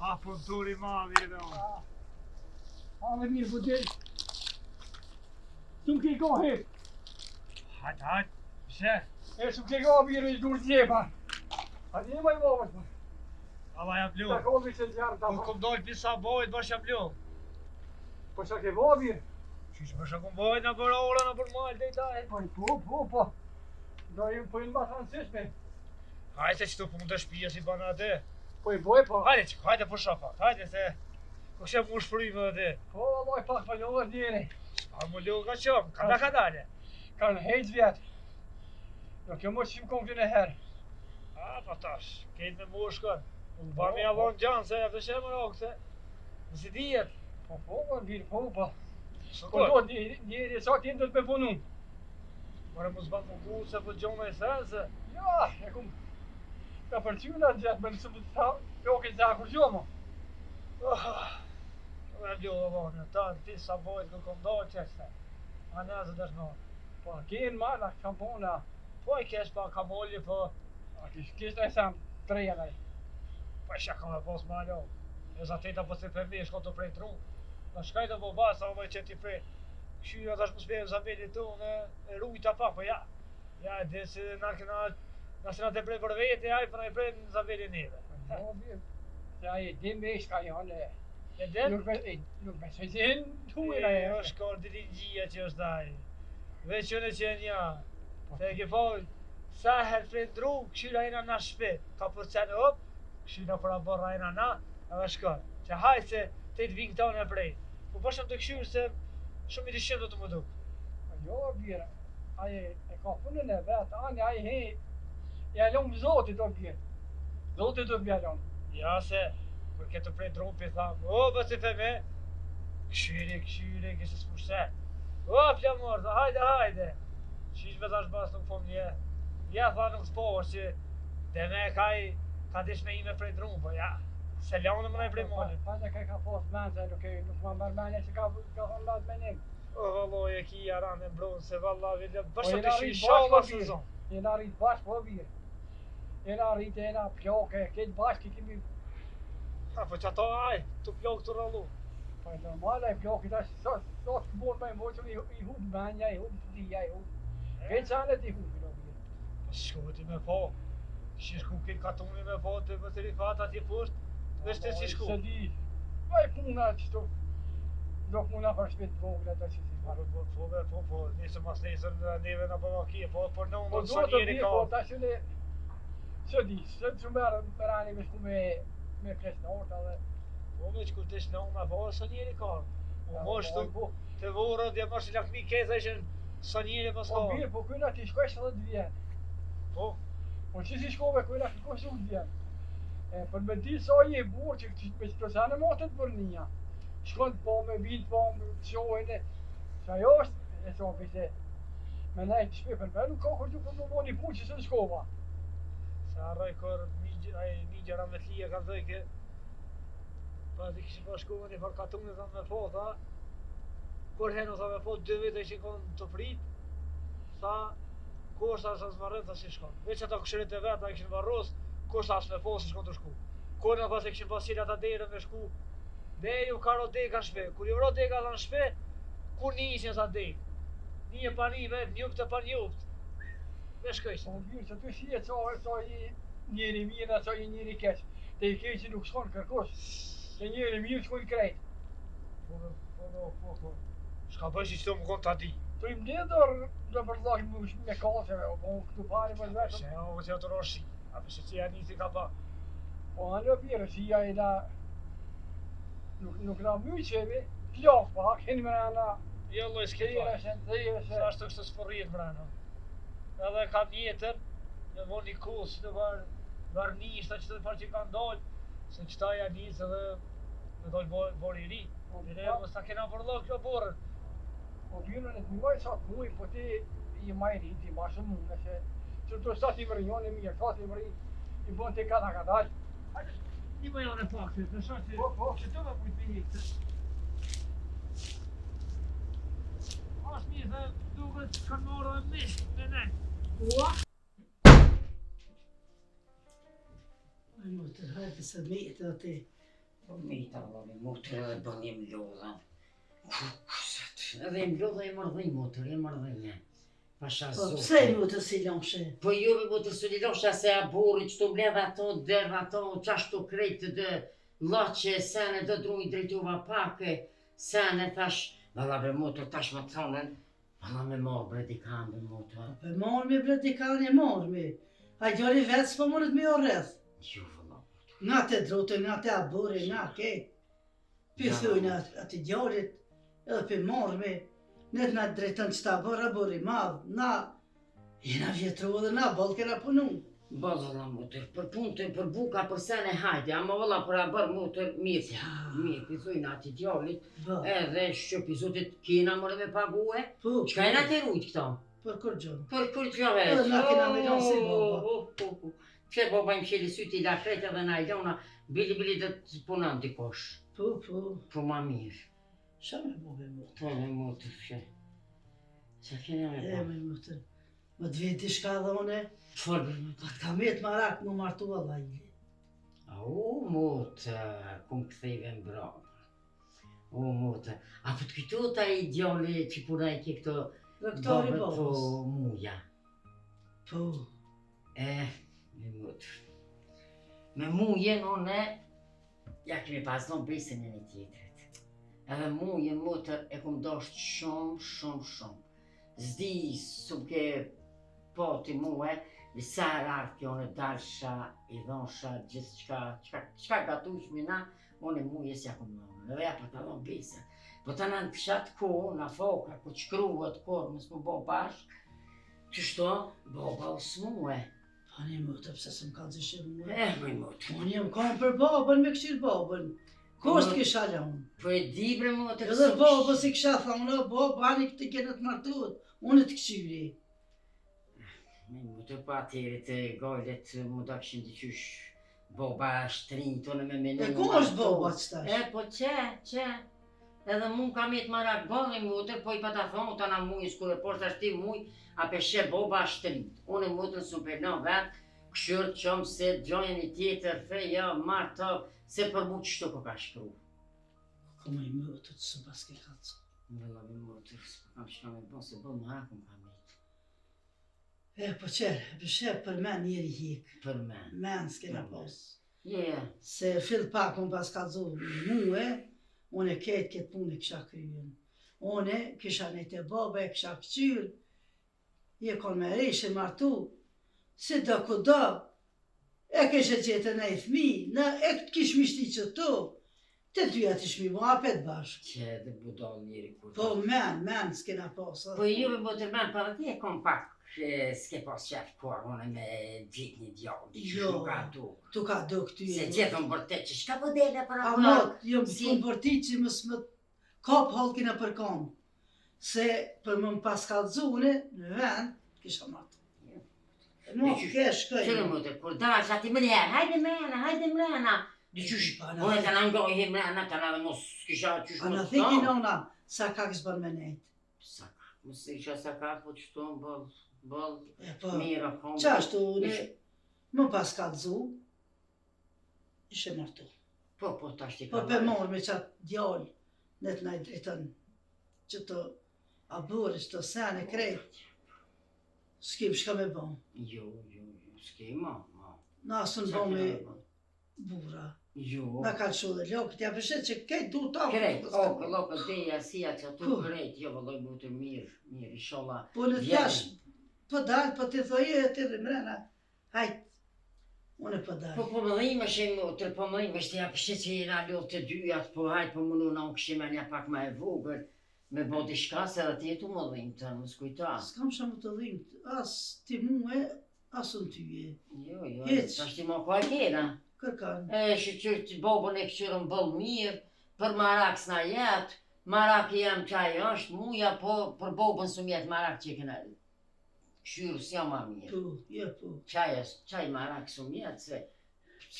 Ha, punturi madhi edhe unë. Ave mirë po të. Sum ke kohë. Hajt, pse? Sum ke kohë mirë i dur djepa. A di më vovës. Allah ja blu. Ta kohë se janë ta. Kur kom dojt pisa bojt, bash ja blu. Po sa ke vovë mirë. Qysh më shakon bojt në për ora, në për mal, dhe i taj. Po. Do ju po i mba francishme. Hajde që tu punë të shpija si bana atë. Po i boj po. Hajde po shafa, hajde se... Ko shep mu shpërime dhe. Po, Allah i pak pa ljohë djeri. A mu ljohë ka qëmë, ka dale. Kanë hejt vjetë. Do kjo mos qim kom kënë herë. A, pa tash, kejt me mu shkon. Unë ba mi avon gjanë, se e përshem më rokë, se... Nësi dijet. Po, mirë, po. Po Po do njeri sa t'jen do t'me punu. Mare mu zban mungu se po gjone i sen, se... Ja, e kum... Ka përqyna gjatë, me nësë më të tha... Jo ke zakur gjomo. Me ljohë avon, ta në pisa bojt kë kom dojt qështë. A nëzë dëshmon. Po, kenë mana, kampona. Po i kesh pa kamolli, po... A kishtë e sam, treja dhe. Po isha ka me pos ma ljohë. E za teta po si për mi, shko të prej tru. Në shkaj të bo basa, ove që ti prej. Këshyra tash më spejë zavelit tu, e rujta pak, po ja. Ja, e dhe se na këna... Nëse na të prej për vete, ja i për na i prej në zavelit neve. Po, mirë. Se a i dim e shka janë e... E dem? Nuk me se zin tuina e... është kërë dirigjia që është daj. Veqën e qenë ja. Se e ke poj, sa her prej dru, këshyra ina na shpet. Ka për qenë op, këshyra për a borra ina na, edhe shkër. Që hajtë se te të vinë këta në prej. Po përshëm të këshyrë se shumë i të shqim do të më duk. Jo, bjera. Aje e ka punën e vetë, anë aje he... Ja lëmë zotit do bjerë. Zotit do bjerë. Ja se, kur ke të prej drupi, thamë, o, bësi fe me, këshyri, kështë s'purse. O, plamor, hajde. Qish me thash bas nuk po mje. Ja, tha nuk s'pohër që, dhe me ka dish me ime prej drupi, ja. Se lanë më nej prej molit. Fajta ka posë mense, nuk më mërë menje që ka thonë latë menim. O, valloj, e ki jaran e mbronë, se valla, vile, Po, bëshë jena të shi rritë shala bashkë, sezon. Jena rritë bashkë po bjerë. Jena rritë, jena pjoke, këtë bashkë kemi... Ha, po që ato aj, të plok të rallu. Po e normal e plokit ashtë, sot këbor me moqëm i hubë menja, i hubë të dhja, i hubë. Këtë qanet i hubë, no bjerë. Po shkoti me po, shku këtë katuni me po, të më të rifat atje pusht, veç të si shku. Se di, vaj puna qëto, do puna për shpet vogla të që si parë. Po, nisë mas nisër në neve në bëvakje, po, për në Po unë do së të njeri di, ka. po ta që ne, se di, se që më rani me shku me presnorta dhe... Po, me që kur të shnë unë, po, së njeri ka. Po, moshtu, Po, të vorë, dhe moshtu lakmi keza ishen së njeri pas ka. mirë, po këna ti shkoj 70 vjen. Po, Po që si shkove këna kërkoj 70 vjen. Për me di sa je burë që me që të sanë motet për një. Shkon po me vitë, po me qojnë. Që ajo është, e so pise, me nejtë shpipën për nuk ka kur që për më bo një punë që së në shkova. se arroj kër një gjera me t'lija ka dhej ke. Pa të kishë pa shkuve një për katune dhe me po, tha. Kur henu tha me po 2 vite që konë të prit, tha, koshta është asë marrën, tha si shkon. Veç ata këshërit e vetë, ta kishin varros, koshta asë me po si shkon të shku. Kur në pas e kishin pas qilë ata dejre me shku, dhe ju ka ro deka në shpe. Kur ju ro deka në shpe, kur një ishin sa dek. Një pa një vetë, njupt e pa njupt. Me shkojshë. Po mirë që të shie sa i njeri mirë, sa i njeri keq. Te i keq që nuk shkon kërkosh. Te njeri mirë shkon krejt. Po. Shka bësh që qëto më konë t'a di. To im dhe do përdhak me kaseve, po këtu pari për vetëm. Se o që të roshi, a përse që ja nisi ka pa. Po anë pjerë, si ja i da... Nuk na myqevi, plak pak, hinë mrena, Jo loj s'ke pa. dhejrëshen. Sa ashtu kështë s'porrit mrena. Edhe kam jetër, në von një kus, në varnishta që të parë që kanë dollë, se qëta ja nisë edhe me dollë bor i ri. Dire, mos ta kena përlok kjo borën. Po bjërën e të mjoj sa të muj, po ti i majri, ti ma shumë mune, se që të sa ti më rinjone mirë, sa ti më rinjë, i bon të kada kadal. Një më janë e pak, se të shashtë Po. që të me kujt për hektë. As mirë dhe duket kanë marrë e mishë me ne. Ua? Ai måste höra så vet att det Po mita, vëllë, motër edhe bëllim lodha. Edhe im lodha e mërdhej, motër, e mërdhej. Pasha Po zote. pse ju të si lonshe? Po jo me motër së lilosha se a buri që të mbledh ato, derdh ato, qashtu krejt të loqe, sene të druj drejtova pake, sene thash, valla be motër tash më thonën, valla me morë bre dikam be motër. Po mormi bre dikani mormi. A gjori vetë s'po mundet me o rreth. Jo valla. Nga te drote, nga te aburi, nga ke. Pithujnë ati gjorit, edhe për mormi. Ne t'na drejtën që ta bërë aburi madh, na jena vjetru dhe na bolë kena punu. Valla motër, për punte, për buka, për sene hajde, ama valla për a bërë motër mirë. Ja. Mirë, pithujnë ati djallit, Bo, edhe shqëpi zotit kena mërë me pague. po, Qka e na të rujt këto? për kur gjonë. Për kur t'jo veç. Edhe na kena me lanë si baba. Që baba im qeli syti la krejt edhe na i lona, bili dhe të punan t'i kosh. Po, po, Po ma mirë. qa me bobe mu? Po me motër që. Qa kena me E ba? me mutër. Më të veti shka dhe one, Qëfar be motër? pa t'ka met marak mu martu Allah ili. Au motër, kum këthejve m'brava. O motër, a po t'kujtu ta i djalli që punaj ke këto Rektori babët po babës. muja? Po, Me motër. Me muje none, ja kemi pas non besën e një tjetërit. Edhe muje motër e kum dasht shumë. Zdi su ke poti muhe, sa rartë kjo në dalsha, i dhonsha, gjithë qka gatush me na, unë e muje s'ja kum nonë, edhe ja pa ta dhon besën. Po ta në pshat ko, në foka, ku qkruhet korë, mësë më bo bashk, qështo, baba o s'mue. pani mutër, pse s'm ka zishim mu. Me motër. Unë jem kam për babën me këshirë babën. Kosht kisha lanë. Po e di bre motër. Edhe babës i kisha thonë, babë, ani këtë gjenet martuat, unë të këshyri. Me motër pa atjerit e gajlet mu da këshim diqysh baba shtrinj tonë me menu. E ku është baba që tash? Po që. Edhe mu kam jetë marak bëllë motër, po i pa ta thonë, ta na mujë s'kure poshtë ashti mujë, a peshe baba shtrinj. Unë motër s'u përna vetë, këshërë qëmë se gjojën i tjetër, feja, marë të, se për mu qështu ko ka shkru. Kuma i mutër të së paske kacë. Vëlla me motër, s'pëkam shka me bon, se bëllë marakun kam jetë. E, po qërë, pëshe për men njeri hikë. Për men. Men s'kena pas. Se fill pak unë pas ka zohë muë, unë e ketë këtë punë e kisha kryen. Unë kisha një të baba e kisha këqyrë, je kon me rishe martu, si do ku do, e kishe gjetë në i fmi, e këtë kish mishti që tu, të dyja të shmi mu apet bashkë. Që edhe budal njeri kur Po men s'kena pas. Po ju me botër men, për ati e kom pak, s'ke pas qef kur, unë me gjitë një djallë, që Jo. nuk ka tu. Tu ka do këty. Se gjithëm bërte që shka po dele për A atë? mot, jo më Si? punë për ti që më s'më kap halkina për kam. Se për më pas kalzune, në vend, kisha martu. Mo, ke shkoj. Qërë më të kur dash ati më njerë, hajde mrena. Dyqysh, Pa, na unë thik- të në ngojhe mrena, të në dhe mos kisha qysh A në mos thiki të. nona, sa ka kësë bën me nejt. Saka, mos isha saka, po qëto më bëll, E po, mira, kom. qashtu une, më pas kalzu, ishe martu. Po, tash ti Po ka për marrë. morë me qatë djallë, në të najtë dritën, që të aburë, që të sene, krejt. S'kim shka me bon. Jo, s'ke ma. Na asë në Qa bon me kena bën? bura. Jo. Na ka qo dhe lokët, ja përshet që kejt du ta. Krejt, lopët deja, si atë që tu krejt, jo vëlloj mu të mirë, inshallah. Po në tjash, po dalë, po të thoje e të dhe mrena, hajt, unë po dalë. Po më dhime shemë, po më dhime shte ja pështet që jena ljohë të dyjat, po hajt, po më në unë këshime një pak ma e vogër, me bo t'i shka, se dhe tjetu më dhime të, më s'kujta. S'kam shamu të dhimë, as ti muë, as unë tyje. Jo, Hiq. tash ti ma ka e kena. Kërkan. Shqyqyr të bobën e këqyrën bëllë mirë, për marak s'na jetë, marak i jam qaj është, muja, po për bobën së mjetë marak që i këna këqyrë s'ja ma mirë. Po, jo po. Qaj marak së mjetë, se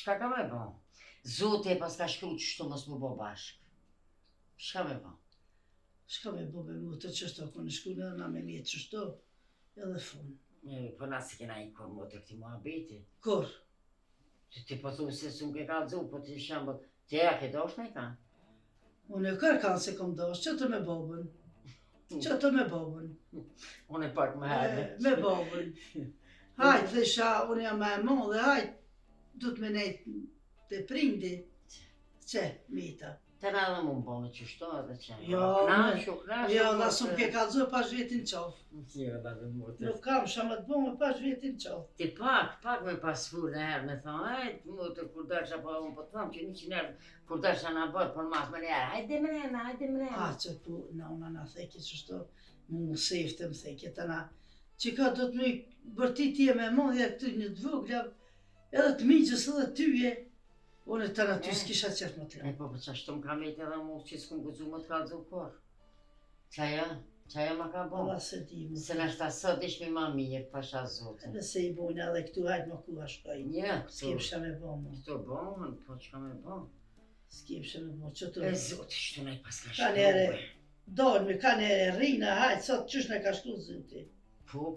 qka ka me bo? Zote e pas ka shkru qështu mos më bo bashkë. Shka me bo? Shka me bo me mu të qështo, kënë shku në na me mjetë qështo, edhe funë. Po na si kena i kur më të këti mua beti. Kur? Ti po thu se s'u ke kalzu, po ti shambë Ti ja ke dosh me ka? Unë e kërkan se kom dosh, që të me babën? Që të me babën? Unë e pak më herë. Me babën. Hajt, thesha, unë jam me e madhe, hajt, du të me nejtë të prindi. Që, mita? Të radhe më bënë që shto edhe që. Jo, jo, da së më ke kalzu pas vjetin qafë. Tjera da dhe mutës. Nuk kam shama të bëmë pas vjetin qafë. Ti pak me pas full e herë me thonë, hajt mutër kur dërsha po unë po të thomë që 100 herë kur dërsha na bërë për mas më njerë, hajde mrena. A, që tu, na una na theke që shto, mu sefte më theke të na, që ka do të me bërtit je me modhja këtu një të vogla, edhe të migjës edhe tyje, unë të na ty s'kisha qef më të E lëmë. po për qashtu më ka mejtë edhe mu që s'kum gëzu më të kalzu por. Qaja ma ka bo. Allah se di mu. Se në shta sot ishmi ma mirë, pasha zotin. Edhe se i bojnë edhe këtu hajtë më ku shkoj. Një, S'kipsha me bo mu. këto bohën, po që ka me bo. S'kipsha me bo, që të E zotin shtu nej pas ka Ka nere, dormi, ka nere rina, hajtë, sot qysh në ka shku zyti. Po.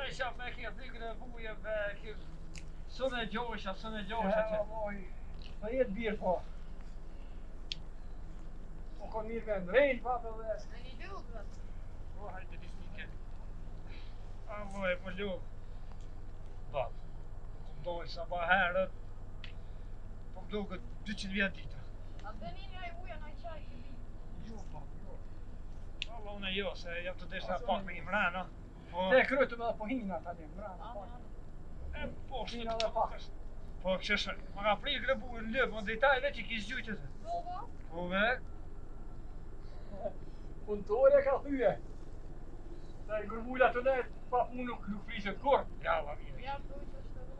Isha me kje dhikën e vuje me kje sënë e gjosha që. Ja, moj, sa jetë birë po. Po kon mirë me ndrejnë, papë dhe... O, hajde një snike. A, moj, po lukë. Bab, të mdojnë sa ba herët, po më duke 200 vjetë dita. Jo, bab, jo. Allah, unë e jo, se jam të deshta pak me i mrena. Po, Te krytu me dhe po hina tani, mrana. e po, shtë Hina të dhe pak. Po, kështë, më ka prirë grebu në lëbë, më dhejtaj veç i kishë gjujtë të. Po, ve? Punëtore ka thyje. Se i gërmulla të ne, pa punë nuk frisët kur. Ja, la mirë.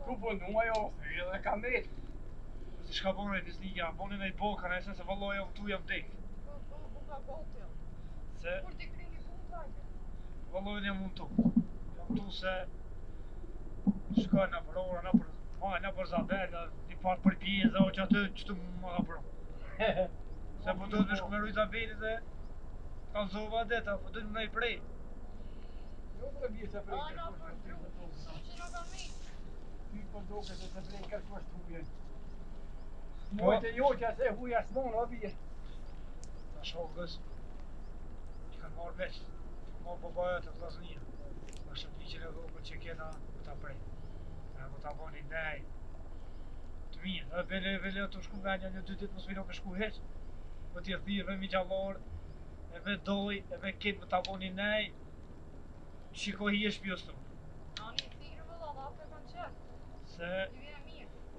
Tu punua jo, thyje dhe ka mretë. Si shka bone e disnija, bone në i boka, në esën se valloj jam tu jam dek. Se, valloj në jam unë tu. Jam tu se, shka në për orë, në për Zabel, një parë për pjeza, o që atë që të më ka pro. Se po do të shku me rujt Zabelit dhe, ka zova deta, po do të më i prej. Jo të bje se prej Ty po doke se se prej kërkosh të hujen. Mojtë jo që se huja s'monë o bje. Ta shokës, që kanë marrë veç, ma po baja të vlasnija. Në shëpniqin e dhokët që kena më ta prej. E më ta boni nej. Të mirë, dhe vele të shku venja një 2 ditë më s'mino me shku heq. Më t'je thirë mi gjallar, e me doj, e me kitë më ta boni nej. Shiko hi e shpjës të.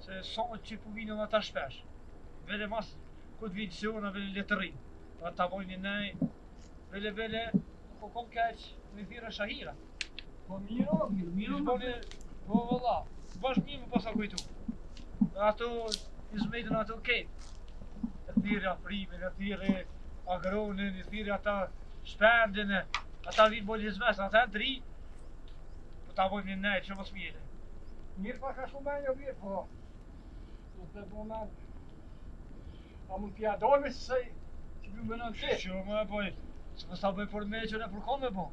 Se sonë që po vinë dhe ta shpesh. Vele mas, këtë vinë që unë, vele letërin. Dhe ta bojnë nej, vele, po kom keq, me thire shahira. Po miro, miro më Shboni, po valla, bashkë një më pasa kujtu. Dhe ato, i zmejtën ato kejt. E thire afrimin, e thire agronin, e thire ata shpendin, ata vinë bojnë izmes, ata e tri. Po ta bojnë nej, që më smire. mirë pa ka shumë menjo mirë, po. Nuk të bo men. A mund t'ja dormi se që bju më nënë të. Që më e boj, se më sta bëj për me që ne për kom me bo.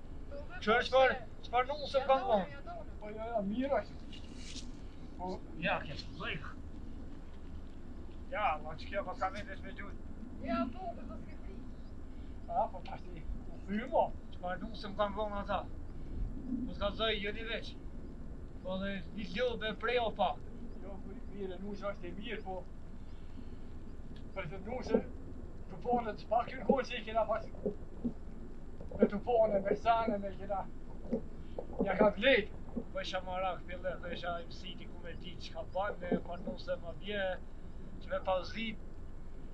Që është qëfar nusë kanë bo. Po jo, mirë është. Po, Ja, kje që bëjka. Ja, ma që kjo pas ka mendesh me gjujt. a, po tash ti, u thymo. Qëfar nusë më kanë bo në ata. Më s'ka zëj, jëni veç. Po dhe një ljubë e prej o pak. Jo, po mirë, nusë është e mirë, po. Për të nusë, të ponët s'pak në kohë që i kena pas. Me të ponët, me sane, me kena. Ja ka vlejt. Po isha marak pille, dhe isha i mësiti ku me ti që ka banë, pa nusë më bje, që me pauzit.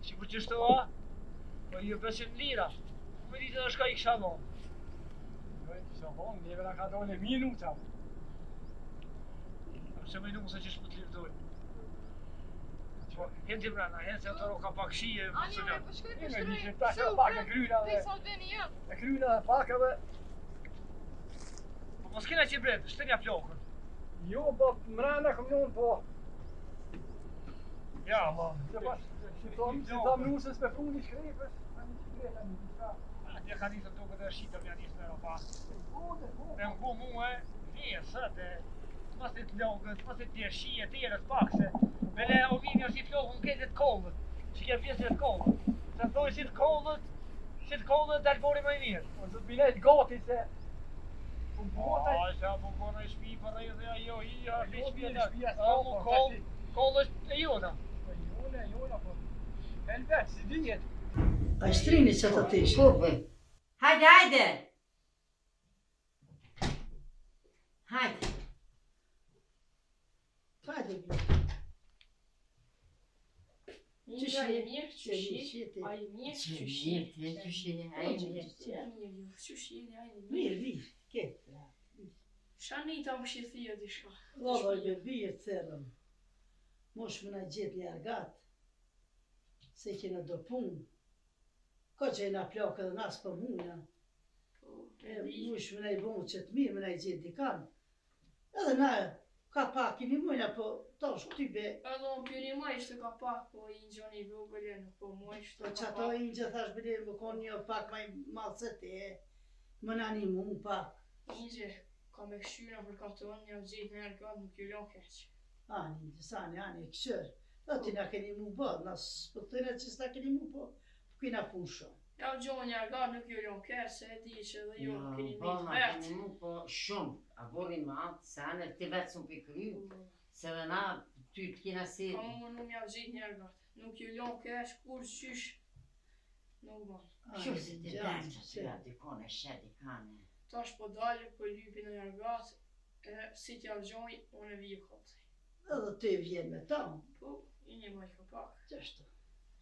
Që ku qështu a? Po ju 500 lira. Ku me ditë dhe shka i kësha bon. Jo, e kisha vonë, neve na ka dole minuta. Se me nusë që shpët lirë Po, hen t'i mrena, hen se ato ka pak shije, më së njërë. E kryna dhe pak edhe mos kena që bretë, shtënja flokën. Jo, po mrena kom nun, po. Ja, ma. Se pas, si thom nusës me funi shkrepës, a një shkrepë, a një diska. Atje ka nisëm duke dhe shqitër mja nisë me ropa. Po. Me ngu muë, vjesët e masit logët, masit tjershi e tjerës pak se me le ovinjo si flokën këtë të kollët, që ke pjesë të kollët. Se thoi si të kollët dalbori më i mirë. Po të bilet gati se... A, sa po kona i shpi për rejë dhe ajo i Jo, shpia s'ka, mu po, kollë është e jona. Po jona, po. Helvet, si dijet. A shtrini që të tish. Kupe. Hajde! Hajde. Hajde, bjë. Ninja e mirë, qyshi, a i mirë, qyshi. Mirë, ketë. Shanita më shithia di shka. Vallaj me bije të therëm. Mosh më na gjithë një argat. Se kena do punë. Ko që e na plakë edhe nas për muja. Mosh më na i bonë që të mirë, më na i gjithë dikan. Edhe na ka pak i një mujna, po tash ty be. Edhe më pjeri ma ishte ka pak, po i njëni vogële nuk po ma ishte Po ka që pak. ato i një gjithash bile më konë një pak ma i malë se te. Më na një mu pak. Inje, ka me këshyra për katon, një gjithë në ergat nuk ju lan keq. Ani, ani e këshër. Do ti na keni mu bërë, nas për të që s'na keni mu po kina punë shumë. Ja u gjohë një ergat nuk ju lan keq, se e di që dhe ju keni Po, një ma vetë. keni mu po shumë. A bori ma, se anë ti vetë shumë për kry. Se dhe na, ty të kina si... Ka mu nuk ja u gjithë një ergat. Nuk ju lan keq, kur qysh. Nuk ban. Kjo se ti dërë që të ja dikone, shet i kane. Tash po dalë për lypi në ergat, e si t'ja u gjohë, unë e vijë kopëse. Edhe ti vjen me ta. Po, i një maj ka pak. Qështu?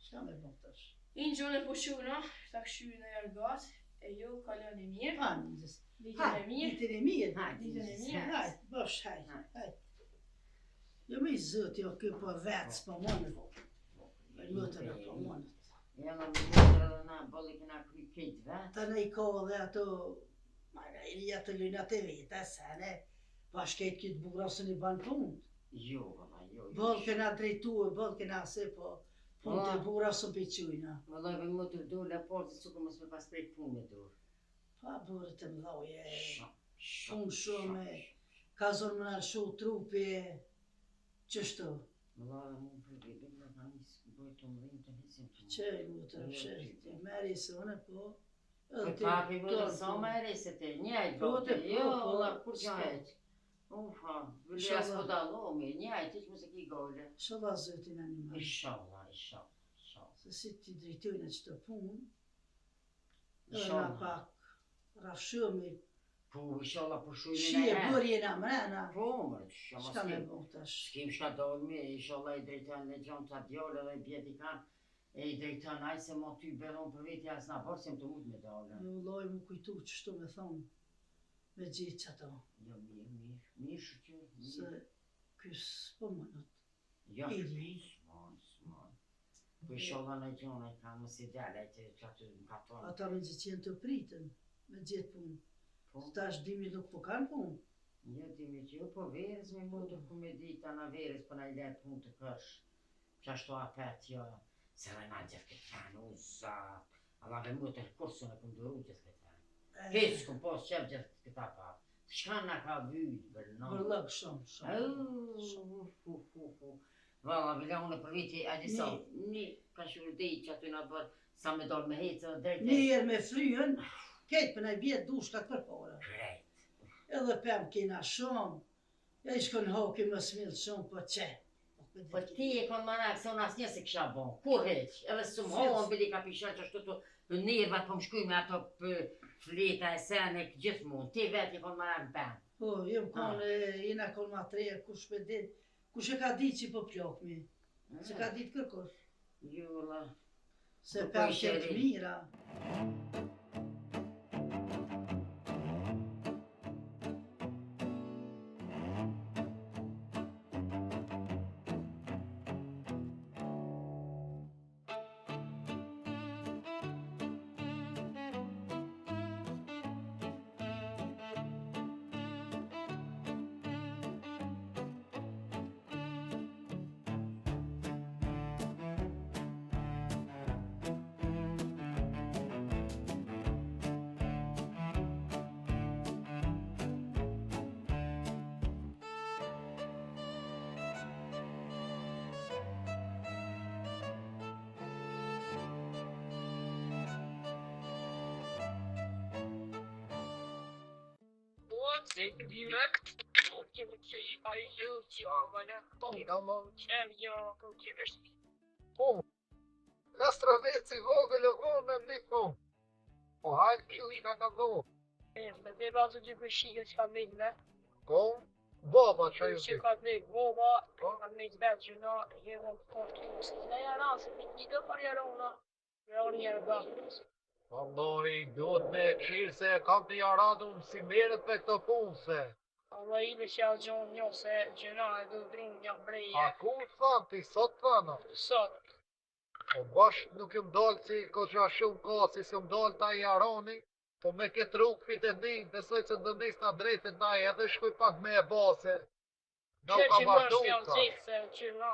Shka me bon tash? I në gjone po shuna, ta këshyri në ergat, e jo kalon e mirë. Ani, gjithë. Ditën e mirë. Ditën e mirë. Hajde, Ditën e mirë. Hajde, bosh, hajde. Jo me i zëtë, jo kjo po vetë s'po monët. Më të në po monët. Ja në më dhëtë edhe na, bolli këna kry kejtë vetë. Ta ne i ka dhe ato, margajria të lynat e vete, sene, bashket këtë bugrasën i banë punë. Jo, valla, jo. Bolë këna drejtu e bolë këna se po, punë të bugrasën për qujna. Valla, me më të dole, por të suko mos me pas prej punë me dur. Pa bërë të mdhoje, Shumë, punë shumë, ka zonë më nërë shumë trupi, qështu. Valla, më përgjibim në ka njësë bëjtë të mëdhim të njësim të Që i mu të rëshë, meri se une po. Po papi më dhe sa më ere se te njajt, Po, bote, po, jo, po, valla, kur s'ka. gjajt. Ufa, vëllja s'po dalomi, njajt, iq më se ki gole. Shala zëtin animal. Inshallah. Se si ti drejtojnë që të punë, edhe na Inshallah. pak rafshëmi, Po, inshallah, po shujnë shi e bërje na mrena, Po, mërë, inshallah, shka me s'kim. bo tash. S'kim shka dolmi, inshallah i drejtojnë në gjonë të djolle dhe i bjeti kanë, e i drejtojnë aj se mo ty beron për viti as na bërë, se më të mund me dole. Me ulloj mu kujtu që shtu me thonë, me gjithë që ato, Jo, mirë shqyr, se mirë. kës po mënët. Jo, Iri. s'mon. Po inshallah në gjonë e ka më si dele, që aty në katonë. Ata me gjithë qenë të pritën, me gjithë punë. Po, Tash dimi nuk po kanë punë. jo, dimi që jo, po verës me motor ku me dita na verës, po na i letë punë të kësh. Që ashtu apet, jo, se dhe na gjithë këtë kanë, u zatë. Allah me motor kursu në kënduru gjithë këtë kanë. Heç këm pos qef gjithë këta pa. Shka na ka vyjtë, bërë Vërlëk shumë. Valla, vila unë për viti, a di sa, një ka shurdej që aty na bërë, sa me dorë me hecë dhe drejtë. Njerë me fryën, ketë për na i bjetë dushkat për pora. Krejt. Edhe pëm kena shumë, ja i shkon hoki më smilë shumë, po që. Po ti e kon manak se unë asnjë se kisha bon, kur heq, edhe s'u mohon bili ka pisha që ashtu të nervat po më shkuj me ato për fleta e sene gjithmonë, ti vetë i kon manak ben. Po, jem konë, jena konë ma treja, kush me dit, kush e ka dit që po plokmi, që ka dit kërkosh, Jo, la. se Po, pëm ishe ketë ri. mira. direkt. Ai utjavane, nga qemja, kërkjeveshti. Po, Kastraveci vogël e vonë në po. Po hajtë kjo i ka do. Me dhe bazë që përshike që ka mejtë me. Po, baba që ju Që di. ka mejtë boba, ka mejtë vetë që na jeve në portus. Dhe janë asë, një të për jarona, me orë njerë gafës. Alloj, duhet me qirë se e kam të jaradun si merët me këto punë se. Allah i dhe që ja gjonë një se gjëna e dhe drinë një breje. A ku thamë ti sot thana? Sot, Po bashkë nuk jëm dalë si ko që a shumë ka si s'jëm dalë ta i jaroni. Po me këtë rrugë fit e ndi, besoj që ndërnis nga drejtit na edhe shkuj pak me e base. Në që ka që martu bashkë janë ka. gjithë se që na.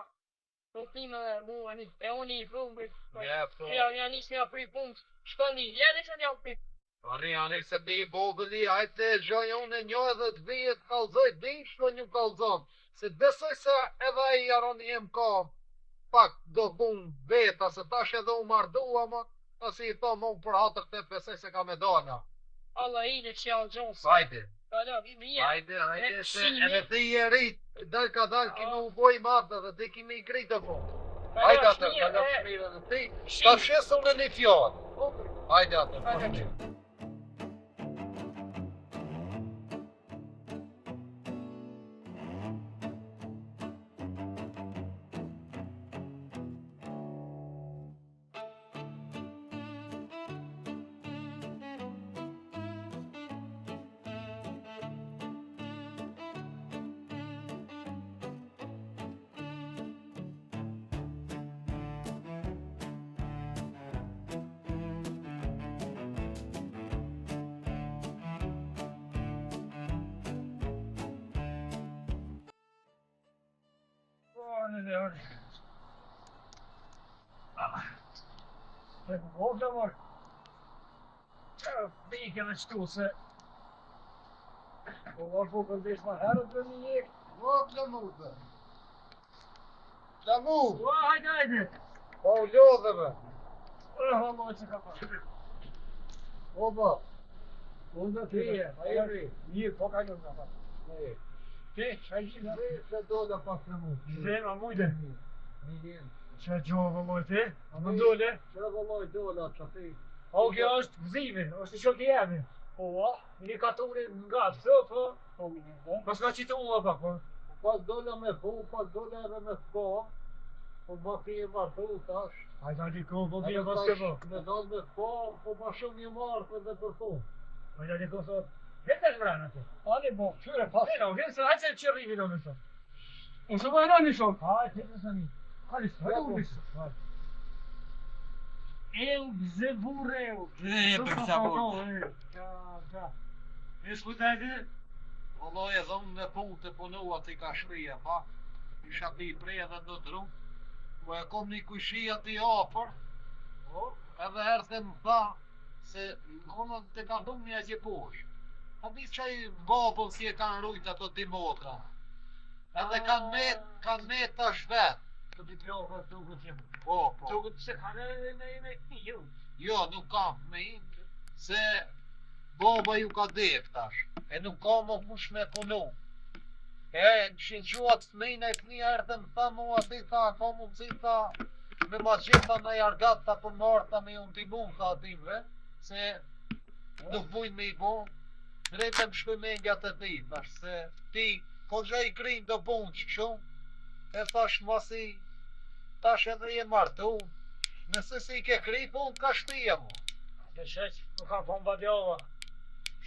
Nuk time dhe mua, e unë i prumë, Je, po. janë nisë një pri punë, shkëndi, janë nisë një pri. Ani se bi bobëli, hajte gjoj unë e një edhe të vijet kalzoj, din shlo një kalzon. Se të besoj se edhe i jaroni jem ka pak do pun veta, se tash edhe u mardua ma, asi i thomë unë për hatë këte besoj se ka me dona. Allah i dhe që janë gjonë se. Hajde, Kala, vimi jetë. hajde, se Shimi. edhe ti je rrit, dal ka dal kime u boj madhe dhe ti kimi i kritë po. Kala, Hajde atë, shmija, kala e, shmire dhe ti, Shimi. ta shesë unë një fjallë. Okej. Hajde atë, Hajde. po. Në dhe orë. Dhe më vogë dhe mërë. Bike me qëtu se. Po vërë po këndesh ma herët dhe një jekë. Vot në mute. Në mu, Ua, hajde. po u lodhe me. Halloj që ka pa. Oba, Unë dhe Tije, a i ri? Mirë, po ka një nga pa. ne. Ti, që e gjitha? Se do dhe pas në mu. Zema mujde. Mirjen. Që gjohë vëlloj ti? A më ndole? Që vëlloj dola që ti. O, kjo është gzimi, është i shok i jemi. Po, një katurin nga të, po. Po, mirë, Pas ka qitë unë pak, po. Pas dola me pu, pas dola edhe me s'po. Po ma ti e martu tash. Hajde ali kohë, po bje Edhe pas tash ke po. Me dola me s'po, po ma shumë një marrë edhe për pu. Hajde ali kohë, thot. Vete është vranë atë. Ali, bo, qyre pas. Hajde, o vjen se hajde se që rrivi do me thot. Unë se bëjna një shok. Hajde, të sani. Hajde, hajde, u bisë. Hajde. Eu gze burre, eu. për sa burë. Ja. E shkutajte? Vëlloj edhe unë në punë të punua të i ka shkrije, pa. Isha ti i prej edhe në drum. Po e kom një kushia të i apër. Edhe herë të më tha se unë të ka dhëmë një agje posh. A di qaj babën si e kanë rujt ato dimotra. Edhe kanë met tash vetë. Të ti plohë të tukët që. Po, po. Tukët se kanë me ju. Jo, nuk kam me indë, se baba ju ka dek tash, e nuk kam më kush me punu. E në shqinquat të mejnë e kënia erë më tha mua ti tha, ka mu si tha, me ma gjitha në jargat ta për marta me unë t'i mund tha atimve, se nuk bujnë me i bo, drejtë më shkuj me nga të ti, tash se ti, ko gjë i krinë do bunë që shumë, e thash masi, tash edhe je martu, nëse si i ke kri, po unë ka shtia mu. Të sheq, nuk kam po mbadjova.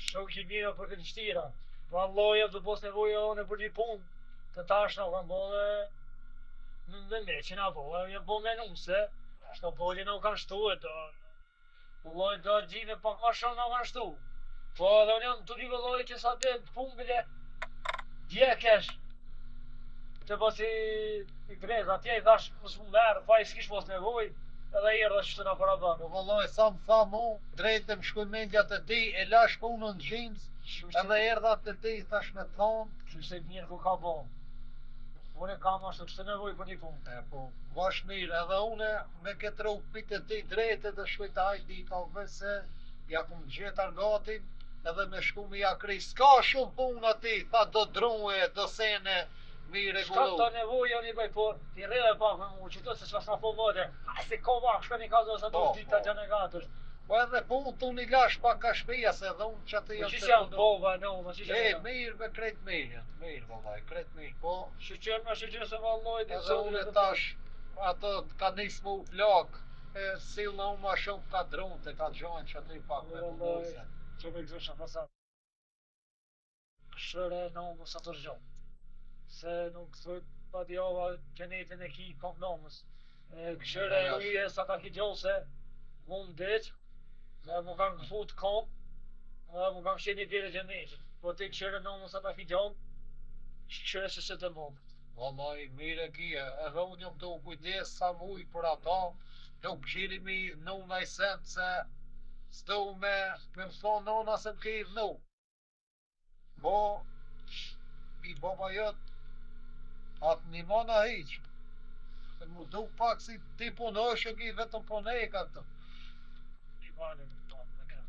Shok që mira për këtë shtira. Po alloja të pos nevoja one për një punë. Të tash në kam bo dhe në me që nga bo, e bo me nuse. Shto poli nuk kanë shtu e të. Vëlloj të gjime pa ka shumë nuk kanë shtu. Po edhe unë jam të një vëlloj që sa të punë bile djekesh. Të pos i krez atje i thash mos më merë, pa i s'kish pos nevoj. Edhe i rrë që të nga para ba. Po vëlloj, sa më tha mu, drejtë më shkuj mendja të ti, e lash punën në gjimës, edhe erdha të ti, thash me thonë. Qështë e mirë ku ka bo. Unë kam ashtu kështë nevoj për një punë. E po, vash mirë, edhe une me këtë rrugë pitë ti drejtë dhe shkuj të hajtë i ka vëse, ja ku më gjetar gatin, edhe me shku me jakri. S'ka shumë punë ati, tha do druje, do sene, mi Shka regullu. të nevojë unë i bëj, po ti rredhe pak me mu, që të se s'ka po vëde, a se ko vak, shka një ka do se do dita gjane gatër. Po edhe punë të unë i lash pak ka shpia, se dhe unë që atë Po jam që janë bova, no, ma që E, janë. mirë me krejt mirë, mirë vëllaj, krejt mirë, po. Shqyqer se valloj, Edhe unë e tash, ato ka nisë mu flok, e sillë unë ma shumë ka drunte, ka gjojnë që aty pak me punuse. Që me këzësha pasat. Shëre në unë sa të rgjohë. Se nuk thët pa djava gjenetin e ki kom nomës. Këshëre uje sa ta ki gjohë se mu më deq, dhe mu kam këfut kom, dhe mu kam sheni dire gjenetin. Po ti këshëre nomës sa ta ki gjohë, këshëre se se të mund. Vallaj, mire kje, edhe unë jam do kujdes sa muj për ata, nuk gjiri mi nuna i sen, se s'do me më thonë nona se m'ke i dhnu. Bo, i baba jët, atë një mana hiq. Se mu du pak si ti punosh, e ki vetëm punej ka këtë. I bani më tonë, me ka.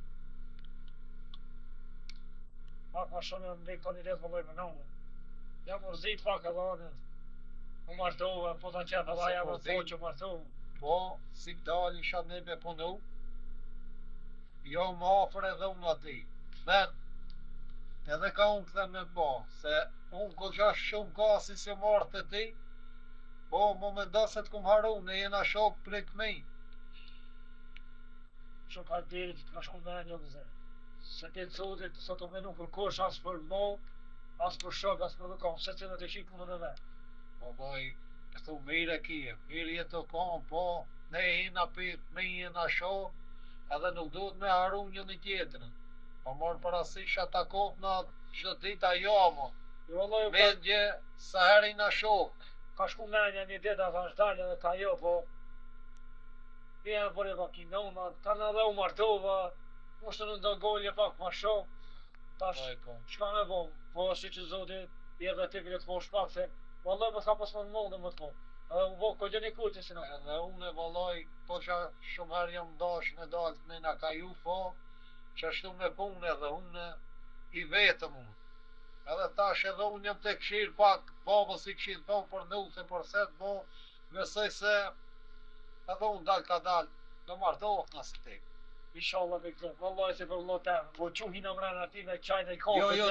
Pak ma shumë në ndekë të një letë vëlloj me nëmë. Jam mërzit pak edhe anë. Më martove, po të qetë edhe jam më po që martove. Po, si dali isha ne me punu, jo më afer edhe unë ati. Men, edhe ka unë këthe me ba, se unë ko gjash shumë gasi se marrë të ti, po më me da se të kum haru, ne jena shok për e këmi. Shumë ka dirit ka shku me një dhe zërë. Se ti të sotit, sot të menu kërkosh as për mo, as për shok, as për lukon, se të në të shikë punën e me. Po baj, këtu mire kje, mire jetë të kam, po, ne jena për me jena shok, edhe nuk duhet me haru një një tjetërën. Po morë parasysh ata kohë në çdo dita jomo. Jo vëlloj, Mendje sa herë na shok. ka shku me një dita thash dalë edhe ka jo, po Pjena për e pak i nëma, ta në dhe u martova, moshtë në ndogolje pak ma shok, tash shka me bo, po si që zotit, jeve ti këtë po shpak, se valloj më s'ka pas më në mundë më të po, edhe u bo ko gjeni kuti si në. Edhe unë e valloj, po që shumë herë jam dash me dalë të nëna ka ju, po, që ashtu me punë edhe unë i vetëm unë. Edhe tash edhe unë jam të këshirë pak, babës i këshirë thonë për nuse, për set, po, besoj se edhe unë dalë ka dalë, do martohet nësë të Inshallah me këtë, vallaj se për vëllot temë, po quhi në mrenë ati me qajnë e kohë. Jo,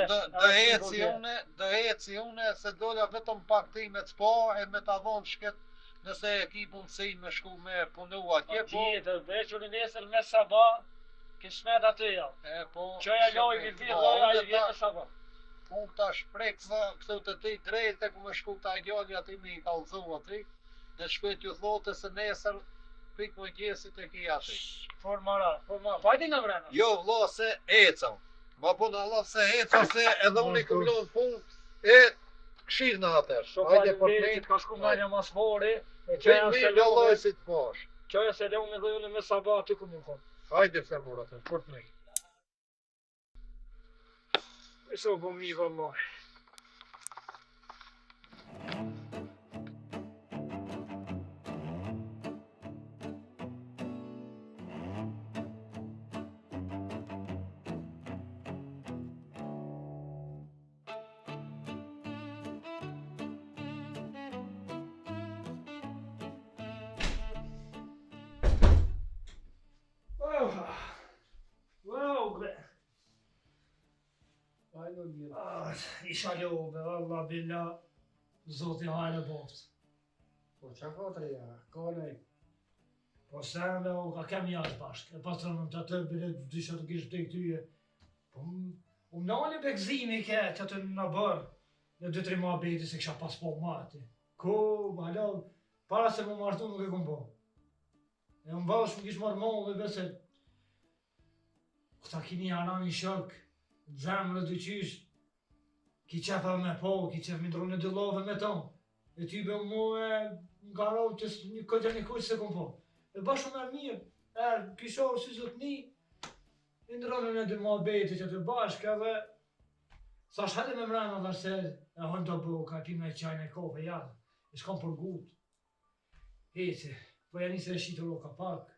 do eci une, se dolla vetëm pak ti me të pa, e me të dhonë shket, nëse e ki punësin me shku me punu atje, po. Tjetër, veqër i nesër me saba, kismet aty ja. E, po. Qoja loj, mi villoj, a i vjetë me saba. Unë ta shpreksa, këtu të ti drejt e ku me shku ta gjalli ati mi i kalzu ati, dhe shpet ju thote se nesër pik më gjesit e ki ati. Formara, vajti në mrenë. Jo vlo se ecam, ma puna Allah se eca se edhe unë i këmlon pun e këshirë në atër. Hajde për të që ka shku me një mas mori, e qoja se loj leo si të pash. Qoja se leo me dhejune me saba aty ku më konë. Hajde se mor atër, për të nej. Iso po mi vëlloj. Wow, bre. Hajde o mirë. Isha love, Allah billa, zoti hajnë boft. Po qa ka të reja, ka nej. Po se me o ka kem jashtë bashkë, e patronëm të atë bile dysha të kishë të i këtyje. Po më nani begzimi ke që të në bërë, në 2-3 ma beti se kësha pas po mati. Ko, malo, para se më martu nuk e kom po. E më bashkë më kishë marrë mollë dhe bese, këta kini arani shok, zemrë dhe qysh, ki qefa me po, ki qef mi ndronë në dy love me tonë. E ty be mu e nga rau që një këtë një kush se kom po. E bashkë me mirë, kishohë si zot një, i ndronë në dy ma beti që të bashkë edhe, sa shhete me mrena dhe se e hënë të bëhë, ka pi me qajnë e kohë jadë, e shkam për gutë. Hece, po janë njëse e shqitë roka pak.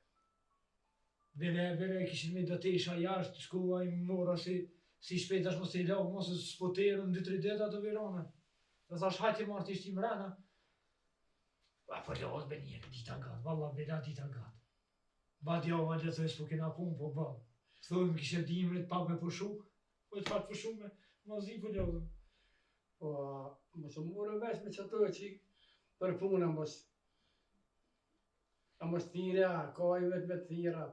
Bile kishin me dëtesha jashtë, shkua i mora si Si shpejt është mos e lau, mos e spoterën në 2-3 deta të virone. Dhe thash hajti marrë t'i shti mrena. Po lodh me njëri, dita gatë, valla bela dita gatë. Badjava dhe thoj s'po kena punë, po ballë. Thojmë kishe dimrit pak me pushu, po të pak pushu me mazi po lodhëm. Po, mos u morë vesh me qëto që për punë, mos thira, ka i vetë me thira.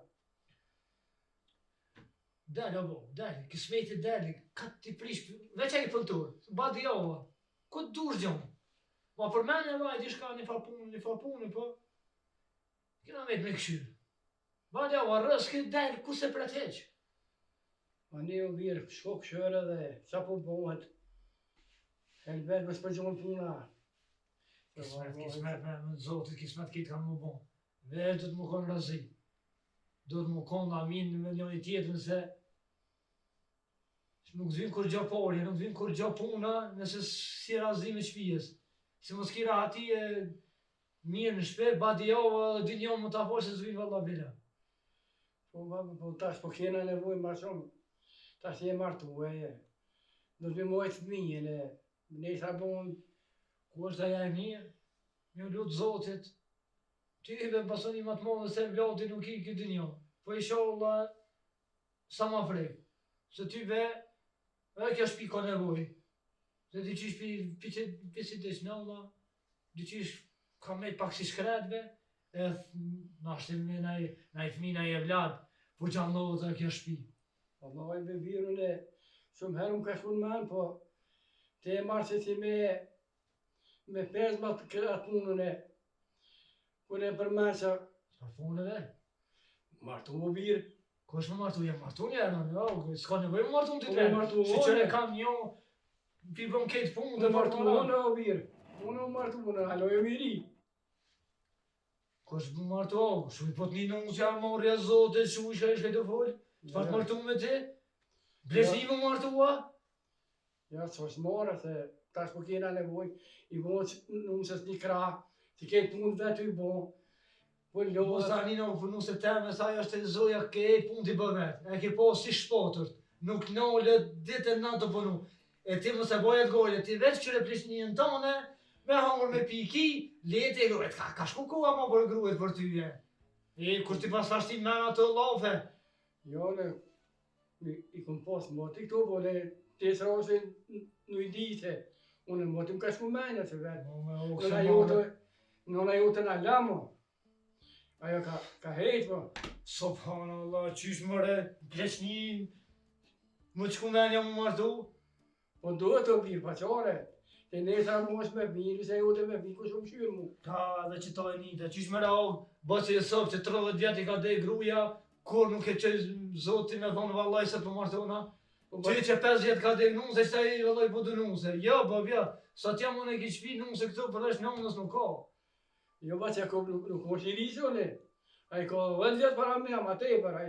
Dale, abo, dale, kismeti dale, ka t'i prish, veç e i pëltur, badjava, ku t'dush gjonë. Ma për mene e vaj, dishka një fa punë, po, kena vetë me këshyrë. Badjava, rës këtë dale, ku se preteq? Ma ne u virë, shko këshërë dhe qa po bëhet. Helvet me s'përgjohën puna. Kismet me zotit, kismet kitë kanë më bon. Vetë të më konë razi. Do të më konë amin me njëri tjetën se nuk të vinë kur gjo porje, nuk të vinë kur gjo puna nëse si razi me shpijes. Se mos kira ati e mirë në shpe, badi java dhe dy njën më të apo se të vinë valla bila. Po tash po kena nevoj ma shumë. Tash je martu e. Do të mojtë fëmijën e. Ne sa bon. Ku është aja e mirë? Një lutë zotit. Ty i be pasoni ma të modë se vlati nuk i këtë një. Po i sholla sa ma frek. Se ty be, e kjo shpi ka nevoj. Se dy qish pisit dhe shnalla, dy qish ka me pak si shkretve, e nashtim me naj fmina i e vlad, po gjallohet e kjo shpi. Allah i be virun e. Shumë herë më ka shkun men, po te e marë që si me pezmat atë punën e. Kër e përmenë që Çfarë punëve? martu më virë. Ko është më martu? Jem martu njerë, jo, s'ka nevoj më martu në ty Po, tre. martu Si unë. qëre kam një, pi bëm ketë punë Dhe martu unë o virë. Unë o martu unë, alo e miri. Ko është më martu, shuj po t'ni nusë janë morri e zote, shuj shka ishka të folë, çfarë të martu me ti? Blesni më martua? Ja, që është morë, se tash po kena nevoj, i vonë nusës një krah, që ketë punë vetë i bo. Po Mos lodhë. tani në punu se teme, sa ajo është e zoja ke punë t'i bëvet, e ke po si shpotërt, nuk nole ditën natë të punu. E ti mos e bojet gojë, ti veç qëre plishnijën tone, me hangër me piki, lete e gruet, ka shku koha ma për gruet për tyje. E kur ti pas fashti mena të lafe, Jo, i kom posë moti këtu, po le tesë rose në i dite. Unë moti më ka shku mene që vetë. Nëna jote në lamo. Ajo ka hejtë, po. Subhanallah, qysh mëre, pleshnijin, më qku menja më martu? Po duhet të virë, paqare. Te nesa mos me virë, se jote me virë, ku shumë shyrë mu. Ka dhe që ta e njëte, qysh mëre og, bëse e sëpë që 30 vjet i ka dej gruja, kur nuk e që zotin me thonë vallaj se për martona. Ty që 5 vjet ka dej nuse, që ta i vallaj po dë nuse. Jo, babja, sa t'jam unë e ki shpi nuse këtu, për është nënës nuk ka. Jo, ba që nuk mos i risone. A i ka 10 vjet para me, ama te për a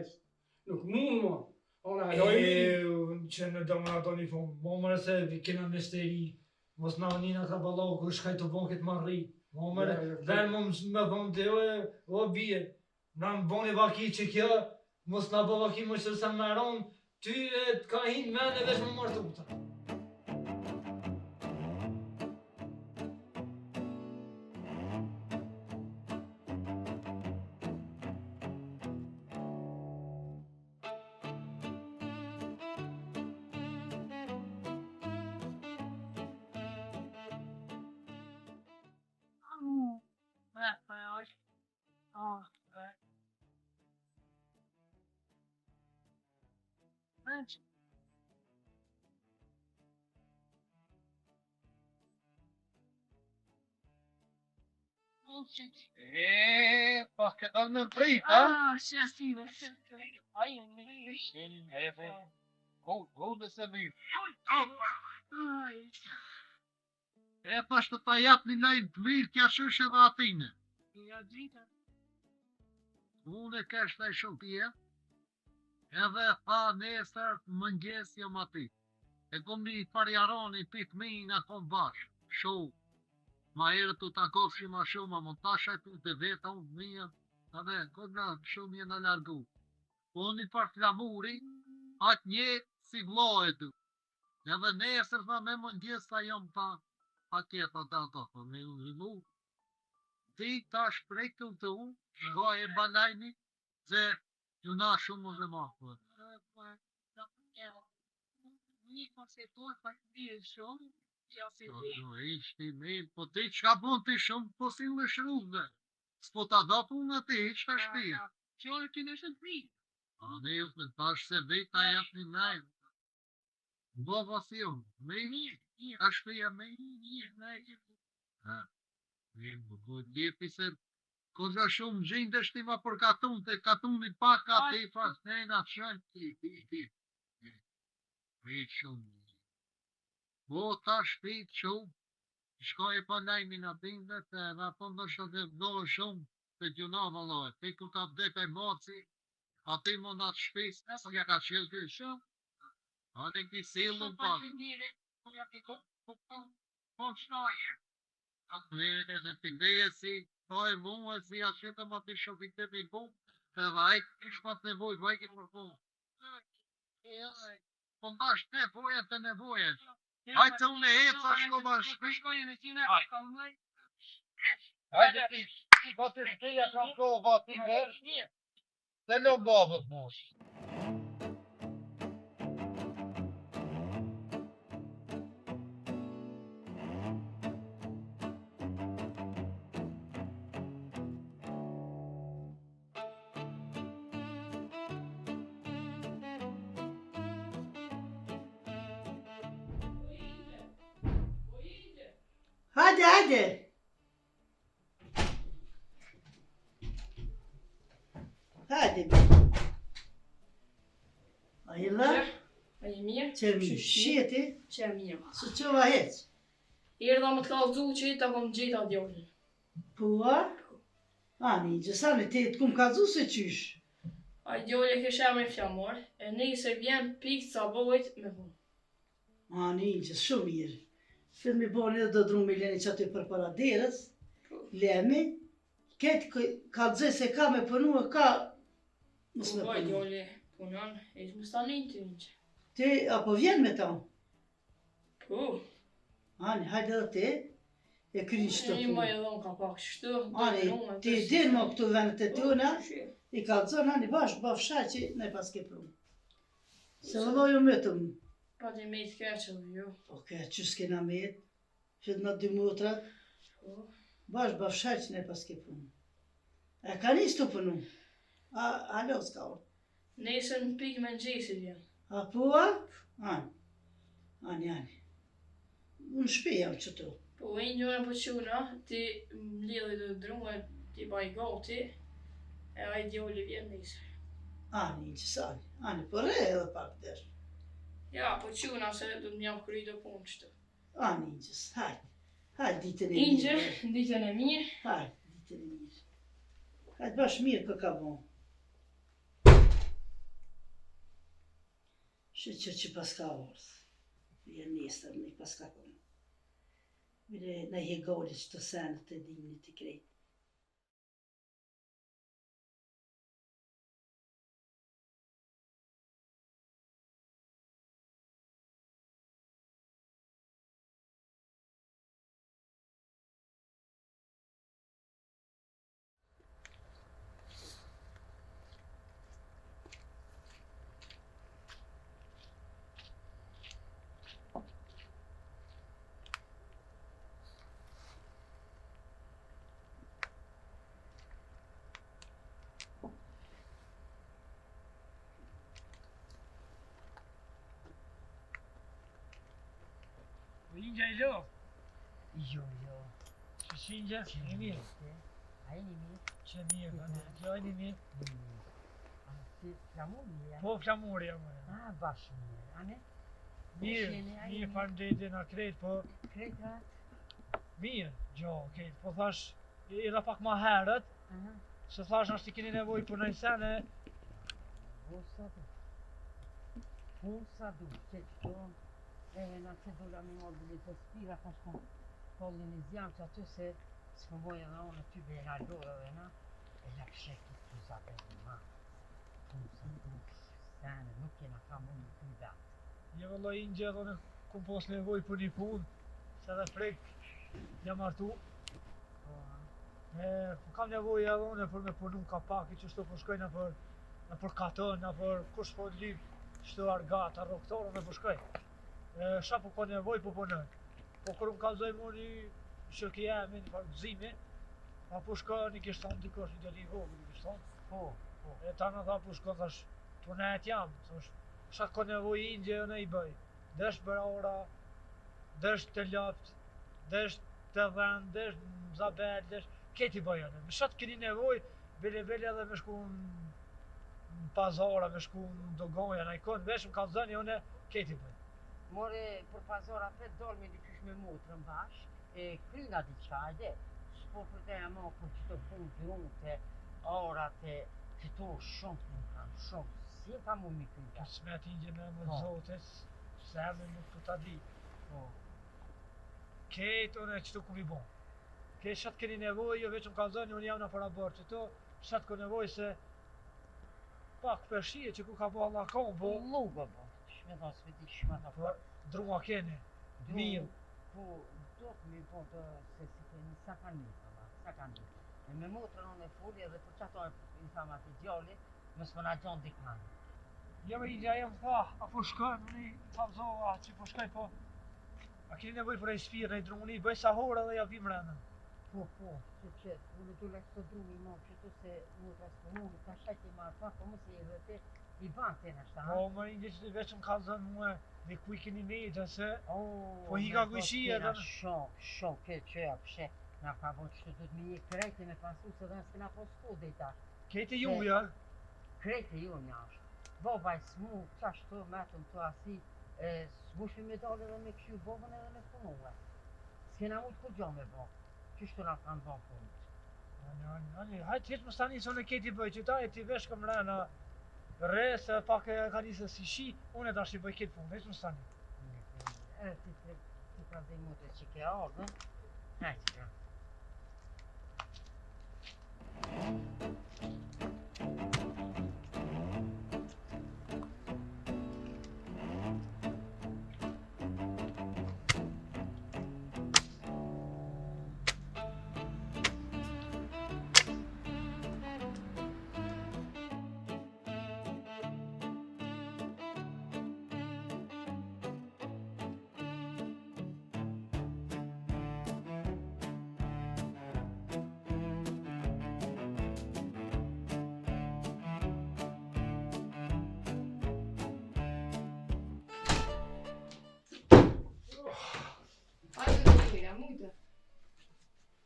nuk mund mo. Ona alo i mirë. Që në do më ato një funë, mo mërë se kena misteri, mos na njëna ka balau, kër shkaj të bon këtë marri. Mo mërë, venë me thonë të o bje, na më boni vaki që kjo, mos na bo vaki më qërë se më meron, ty e t'ka hinë mene veç më martu këta. Pa këtë në prit, ha? Se así, ay, Godë se mirë. ay, E pas të ta jap një lejnë të mirë kja shush edhe atine. ja drita. Unë e kesh të shumë tje, edhe tha nesër mëngjes jam ati. E kom një parjaroni pitë mi nga kom bashkë, shumë. Ma erë të takofshi ma shumë, ma montasha të të veta unë mija, edhe kodna shumë jenë largu. Unë një par flamuri, atë një si vlloj tu. Edhe nesër tha me më ndjes sa jam paketa të ato, po me u mu. Ti tash prej këtu, shkoj e banajni, se ju na shumë më dhe ma. Një konsetor pa të shumë, ja si Po, ishti mirë, po ti qka bën ti shumë, po si në shruve. S'po ta da punë ti, qka shpia. Qërë ty në shumë pri. A ne ju të tash se veta jep një najmë. Baba si unë, me i mirë, a shpia me i mirë, najmë. Ha, mirë, po djepi se koza shumë gjinde shtima për katun, te katuni paka ti pas nejna qënë ti. Prit shumë. Po ta shpit shumë, shkoj e pa najmin atinve, të edhe apo ndështë të vdohë shumë, të gjuna vëlloj, ti ku ta vdek e moci, ati më nga të shpis, nësë nga ka qilë të shumë, ati ki silën pak. Po shnoje. Mirë, në të gdeje si, po e mu e si ashtë më të shofit të për bu, të vajk, ish pas nevoj, vajk e për bu. Po ndash te boje të nevoje. Hajtë unë e eca shko ma shpi. Shkojnë me tine, kalmaj. Hajde ti, po të shpija ka kohë vati vesh, se në babët mosh. Hajde. Hajde. Hayırlar? A je mirë? Që mirë. Shjeti? Që mirë. Së qova hec? Erdha më të kallëzu që ta kom gjeta djallin. Pua? Ani, gjësani ti të kum kazu se qysh? A djallin kësha me flamor, e nëse vjen pikë ca bojt me hu. Ani, gjës shumë mirë. Fillë mi boni dhe do drumë me leni që aty për para derës, lemi, ketë kalëzë se ka me punu e ka, mësë me Po punu. djallin punon, e që më stanin të një. Ti, apo vjen me ta? Po, Ani, hajde dhe ti, e kryni që të një më punë. e dhon ka pak shtu. Ani, ti din më këtu vendet e tjona, i kalëzën, ani, bashkë, bafsha që ne pas ke prunë. Se vëlloju me të më. Pa të me të keqë jo. Oke, që s'kena me jetë, që në 2 motrat, Po, bashkë bafsha që ne pas ke prunë. E ka njës të punu? A lo s'ka orë? nëse në pikë me në gjesi vjen. A pua? Ani. Unë shpi jam qëtu. Po, e njërën po quna, ti më lidhe dhe drumë, ti baj gati, e a i djallin vjen nëse. Ani, qësani. Ani, po re edhe pak desh. Ja, po quna se du të mjam kry do punë qëtë. Ani, qës, hajde. Hajde ditën e Ingjë, mirë. ditën e mirë. Hajde, ditën e mirë. Hajde bash mirë kë ka bon. Shë që pas ka orës. Vjen nesër me pas ka konë. Mire, në hegori që të senë të dimni të krejtë. Ingjë e lo? Jo. Që shingjë? E mirë. A e një mirë? Që mirë, ka mirë. Që ajni mirë. A si flamur mirë? Po flamuri jam. A, bashkë mirë. A ne? Mirë, mirë farëndetje na krejt, po Krejtë? mirë, gjo, krejt. Po thash, ira pak ma herët, se thash ashtë i keni nevoj për nëjë sene. Sa du, që qëto, na që dola me morë të spira, ka shkon kollin i zjam që aty se s'po moj edhe onë ty be nga lorë dhe na, e la këshekit të zatë e ma. Sa du, sene, nuk jena ka mund të datë. Je vëllai i ngjetë unë kum pos nevojë për një punë, se edhe prek jam martu. Kam nevojë edhe unë për me punu ka pak i qështu po shkoj nëpër katon, nëpër kush po lyp, qështu argata, rroktorë me po shkoj. Sha po ka nevojë po punoj. Po kur më kalzoj mu një shok i jemi, një farë gëzimi, a po shko një kishtë thonë dikush një djali i vogël, një kishtë thonë. Po. E ta në tha po shko, thash, tunet jam, thash, sha ka nevojë i ndje në i bëj. Desh bërora, desh të lapt, desh të dhend, desh mzabel, desh këti bëjën. Më shatë keni nevojë, bile edhe me shku në pazara, me shku në dogonja, në ikon, vesh më kalzoni, une këti bëjën. More, për pazara fet dolmi di qysh me motrën bash, e kryna diqa, edhe. S'po për te e ma për qëto punë të unë, të arat, të këto shumë të më kam, shumë. Si ka mu mi kryna. Smet ingje me më zotes, se eme nuk të ta di. Këtë une qëtu ku mi bon. Këtë shatë keni nevojë, jo veç më kalzoni, unë jam në para bërë qëto, shatë ku nevojë se pak përshije që ku ka bo Allah kom, bo. Lugë, bo. Shme thonë, s'veti shme thonë. Po, drua keni, mirë. Po, do të mi po të se si keni sakani. E me motrën unë e fulli edhe për qato i thama të djalli, mësë më na gjonë dikmanë. Jo me indja jem tha, a po shkojmë, unë i thamzova që po shkoj, po. A keni nevojë për e shpirë, në i druni, bëj sahur edhe ja vim rëndën. Po, që qëtë, unë du lekë të druni ma, që të se motra së mundë, ka shajt i marë pa, po mësë i dhe te, i banë të në shta. Po, më indje që veç më ka zënë mua, dhe kuj keni nejtë, se po hi ka kujshia dhe në. Shumë, këtë që ja pëshe, nga ka bon që të të mi je krejti me pasu se dhe në s'kina po s'ku dhe i tash. Kete ju, ja? Krejti ju një ashtë. Baba i s'mu, qashtu metëm të asi, s'mushmi me dalë edhe me këshu bobën edhe me punuve. S'kena mujtë kur gjo me bo, qështu nga kanë bo punët. Ani, hajtë hitë më stani së në keti bëj, që ta e ti vesh këm rena, re se pak e ka njëse si shi, unë e dash i bëj ketë punë, veç më stani. Ti pra dhe mute që ke ardhë, hajtë pra.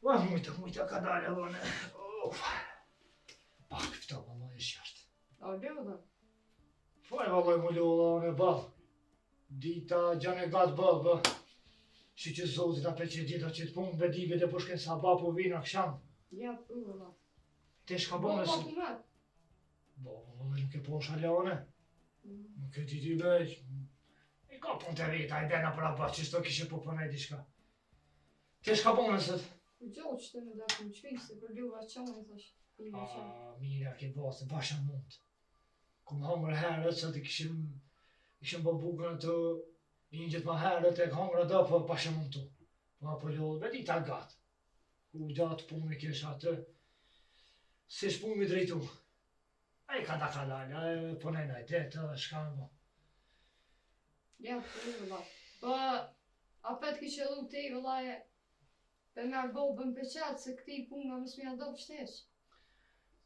Ma mujta ka dalë edhe në. Pak këta vëllaj e shjashtë. A leo dhe? Faj vëllaj mu leo dhe në balë. Dita gjane gatë balë, shi që zotit a peqe dita që të punë bedive dhe përshken sabah po vina kësham. Ja, prëve da. Te shka bonës. Po, po, Bo, vëllaj nuk e punë shalane. Nuk e ti veç. I ka punë të vita, i dena për abat që shto kishe po përnej di shka. Te shka bonësët. Po gjohë që të me dhe ku më qvinë, se për luva qanë e thash. Mira ke basë, basha mund. Kumë hangër herët, se të kishim bë bukën të ingjët ma herët, e hangër dhe për basha mund të. Ma për lodhë, vedi ta gatë. Ku gjatë punë e kish atë, si shpunë mi drejtu. A i ka da kalala, e përnejna i detë, shka më. Ja, prëve da. Po, apet ki që lu te i vëllaje, për merë bobën për qatë, se këti punë nga mësë mja do pështesh.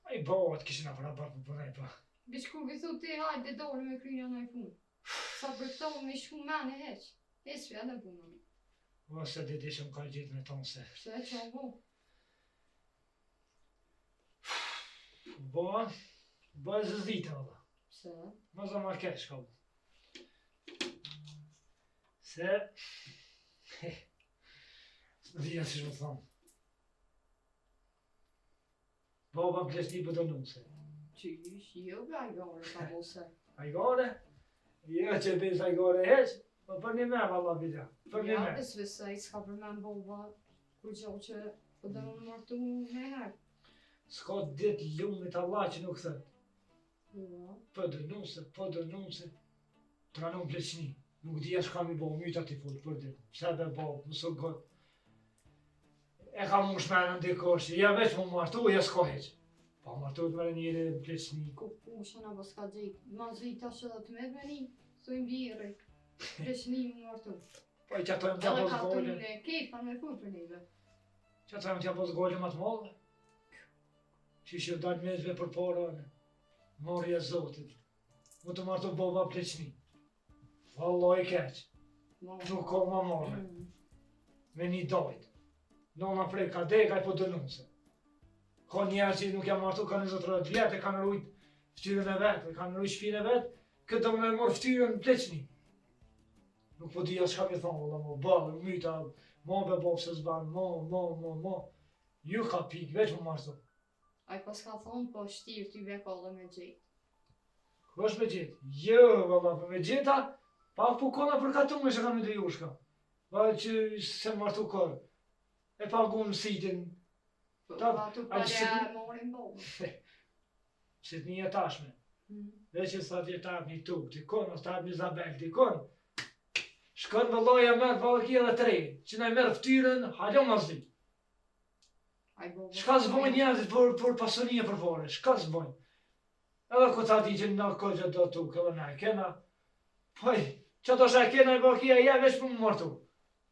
A i bëhet kishin a për abat për përnej pa. Bish kur këthu te hajtë dhe dole me kryja në i punë. Sa për këto me shku mene heq. Esve edhe punë. Ose dhe dishëm ka gjithë me tonë se. Se e që a bo. Bëhet zëzdite vëlla. Se? Ma zë ma kesh ka bu. Se... Dhja si shmë thonë. Baba më klesni për të nuse. Qysh, jo bë ajgore ka bo se. Ajgore? Jo që bëjës ajgore heq, po për një me valla bida. Për një Ja, me. besve se i s'ka për men boba, kur gjohë që po dhe më martu me herë. S'ka dit lumit Allah që nuk thët. Jo. Po dë nuse. Tranun plesni. Nuk dija çka mi bo, myta ti fut për ditë. Pse be bo, mëso god. E kam mu shmenën dikosh, ja veç mu martu, ja s'ka heq. Pa martu të mërë njëri pleçni. Usha na boska gjejt. Ma zi tash edhe të merr me një. Sojm birri. Preshni më martu. Po i qatojmë t'ja Edhe pos ka gole. të kefa me fut për neve. Qatojmë t'ja pos gole ma të madhe. Që që dalë mezve për porane. Morja zotit. Mu të martu boba pleçni. Vallaj keq. Nuk ka ma marrë. Me një dojt. Nona prej ka dekaj po dënuse. Ka njerë që nuk jam martu ka 20-30 vjetë, e kanë rujt ftyrën e vetë, e kanë rujt shpinë e vetë, këtë do me morë ftyrën pleçni. Nuk po dija çka mi thonë, valla mo, balë, myta, mo be bo pëse zbanë, mo. Ju ka pik, veç më martu. Ai pas ka thonë, po shtirë ty ve ka dhe me gjejt. Kë është me gjithë? Jo, valla, për me gjitha, pa po kona për katume që kam i dhe jushka. Va që se martu kërë. E pa gu mësitin, Pa tu pare morin bobë. që të një tashme. Dhe që sa t'je tap një tuk, t'i konë, ose tap një zabel, t'i konë. Shkon vëllaj e merë valëkia dhe tre, që na i merë ftyrën, halo ma zi. Shka zbojnë njerëzit për pasonie për vore, shka zbojnë. Edhe ku ta di që na kogja do tuk, edhe na e kena. Poj, që do shë e kena i valëkia e veç për më martu.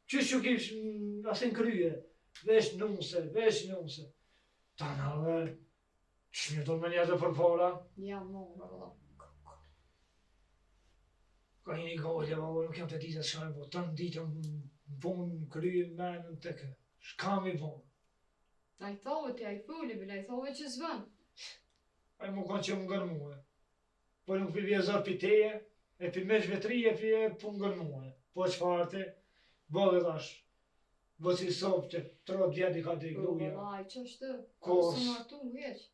Qysh që kish asin kryje, veç nuse. Ta në dhe, që një do me njerëzit për vora. Ja, morë, valla. Ka një gojë, valla, nuk jam të ditë shka me bo, të në ditë më vonë, kryjë, menën të kë. Shka me vonë. A i thove ti, a i fulli, bile, a i thove që zbën. A i mu kanë që më ngërmuhe. Po nuk pi vjezër pi teje, e pi meq vetrije, pi e pu ngërmuhe. Po qfarte, bëllë tash. Bo si sopë që 30 vjeti ka të i gruja. Valla, që është të? Kos. Së martu, veç.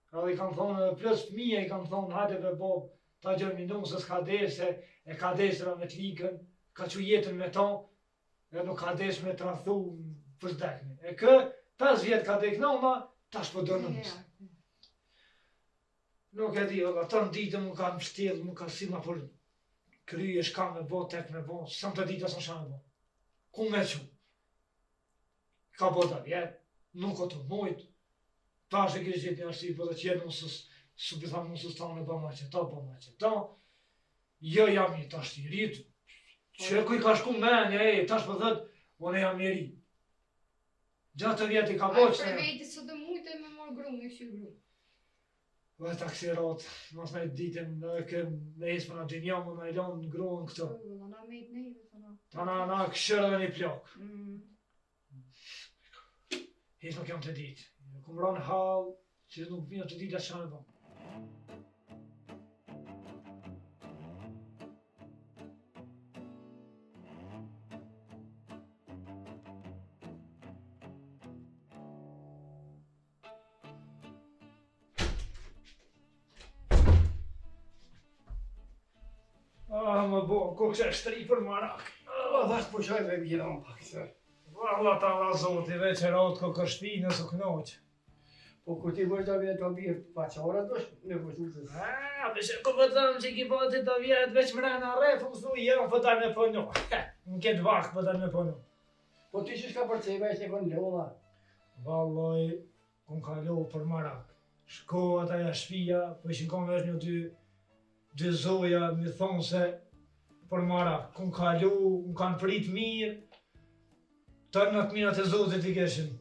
Edhe i kam thonë, plus fëmija i kam thonë, hajde be bob, ta gjërminu se s'ka desë, e ka desëra me t'likën, ka që jetën me ta, e nuk ka desë me tranthu për zdekni. E kë, 5 vjetë ka dek noma, tash po dërnumës. Nuk e di, ola, të në ditë më ka më shtjelë, më ka si ma për kryje, shka me bo, tek me bo, sëm të ditë asë në shanë bo. Ku me që? Ka bo të vjetë, nuk o të mojtë, tash e kështë gjithë një arsi, po dhe qenë mësës, së pëtha mësës ta në bëma që ta, jo jam i tash t'i rritë, që kuj ka shku menja, tash po dhëtë, unë jam i rritë. Gjatë të vjetë i ka bo që... A i për veti së të mujtë e me morë gru, me këshu gru. Dhe taksirat, mas me ditën, me esë për në gjinja, më me ilonë në gruën këto. Na me i të nejve, të na. Ta na këshërë dhe një plakë. Hiç nuk jam të ditë. Kum ranë halë, që nuk vina të ditë asë shanë e bëmë. Më bo, ku kështë e shtri për marak. Dhe është pushoj me mjera më pak se. Valla ta la zoti, veç e ratë ko kështi nësë kënoqë. Po ku ti vërë të vjetë të mirë paqara të është me vështu se. Përse ku vëtëm që ki bati të vjetë veç mrena rreth, më thu, jo, pëtaj me pënu. Më ketë vakë pëtaj me pënu. Po ti që shka përceve e që e konë leola? Valloj, kom kalu për marak. Shko ataja shpia, po ishin kom veç një dy zoja, mi thonë se për marak. Kom kalu, më kanë prit mirë, të në të mirat e zotit i keshin.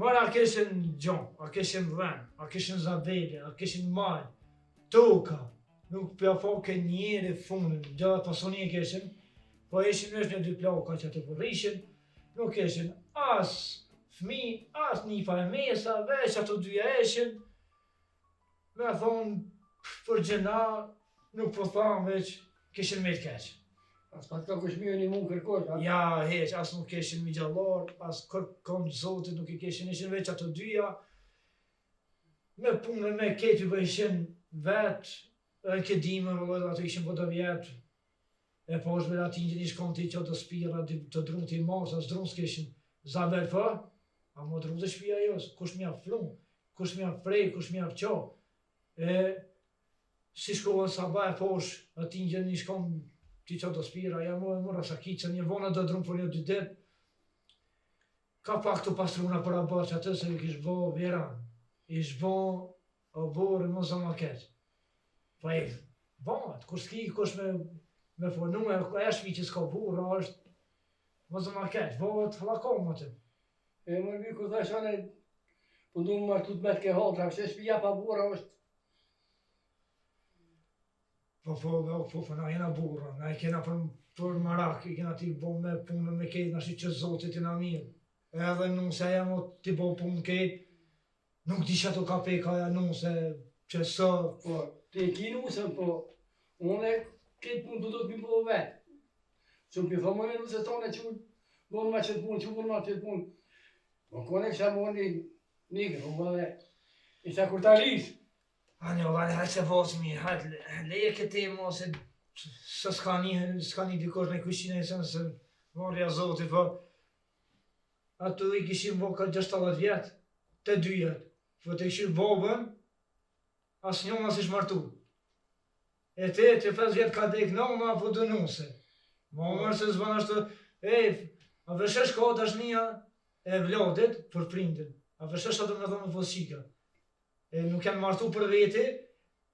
Marak keshin gjonë, a keshin dhenë, a keshin zabele, a keshin malë, toka. Nuk pja foke njeri funën, gjatë pasonie keshin, po ishin është një dy ploka që të përrishin, nuk eshin as fmi, as një fa e mesa, veç ato dyja eshin, me thonë për gjena, nuk po thamë veç, kishin me të keqë. As pat ka kush mirë një mund kërkoj, ha? Ja, heq, as nuk kishin mi gjallar, as kërkon zotit nuk i kishin, ishin veç ato dyja, me punën me keqë për ishin vetë, e ke dime, vëlloj, ato ishin po të vjetë, e po është bërë ati një shkon të i që të spira, të drunë të i mos, as drunë s'kishin, zabel për, a mo drunë të shpia jos, kush mja flunë, kush mja frej, kush mja qo, e si shkohen sabaj posh, ati një shkon ti qa do spira, ja mora sa ki që një vona do drumë për një 2 dit. Ka pak të pastruna për abar që atë se i kish bo Veran. Ish bo o borë më zë më keq. Pa e, bëhat, kur s'ki kush me fornu e shmi që s'ka burra është më zë më keq, bëhat hlakom atë. E më mirë ku thash anë, po du më martu të me të ke haltra, se shpija pa burra është. Po, na jena burra, na i kena për marak, i kena ti bo me punën me ketë, nashi që zotit i na mirë. Edhe nuse e mo ti bo punë ketë, nuk di që ato ka pekaja nuse, që së... Po, ti ki nusën, po, unë këtë punë do të mi bo vetë. Që më thomën e nusë tonë që bonë ma qëtë punë, që bonë ma qëtë punë. Po kone kësha bonë një grubë dhe isha kur ta lisë. Anjo, hajtë se vosë mirë, hajtë leje këtë mo se s'ka një dikosh në kushina i sënë se morja zotit, po ato i kishim bo ka 60 vjetë, të 2 jetë, po të kishim bobën, as njën as ish martu. E te 5 vjetë ka dek nëma, po dënuse. Ma mërë se zbanë ashtu, a vëshesh ka dashnia e vladit për prindin, a vëshesh ato me thonë në fosqika. Nuk janë martu për veti,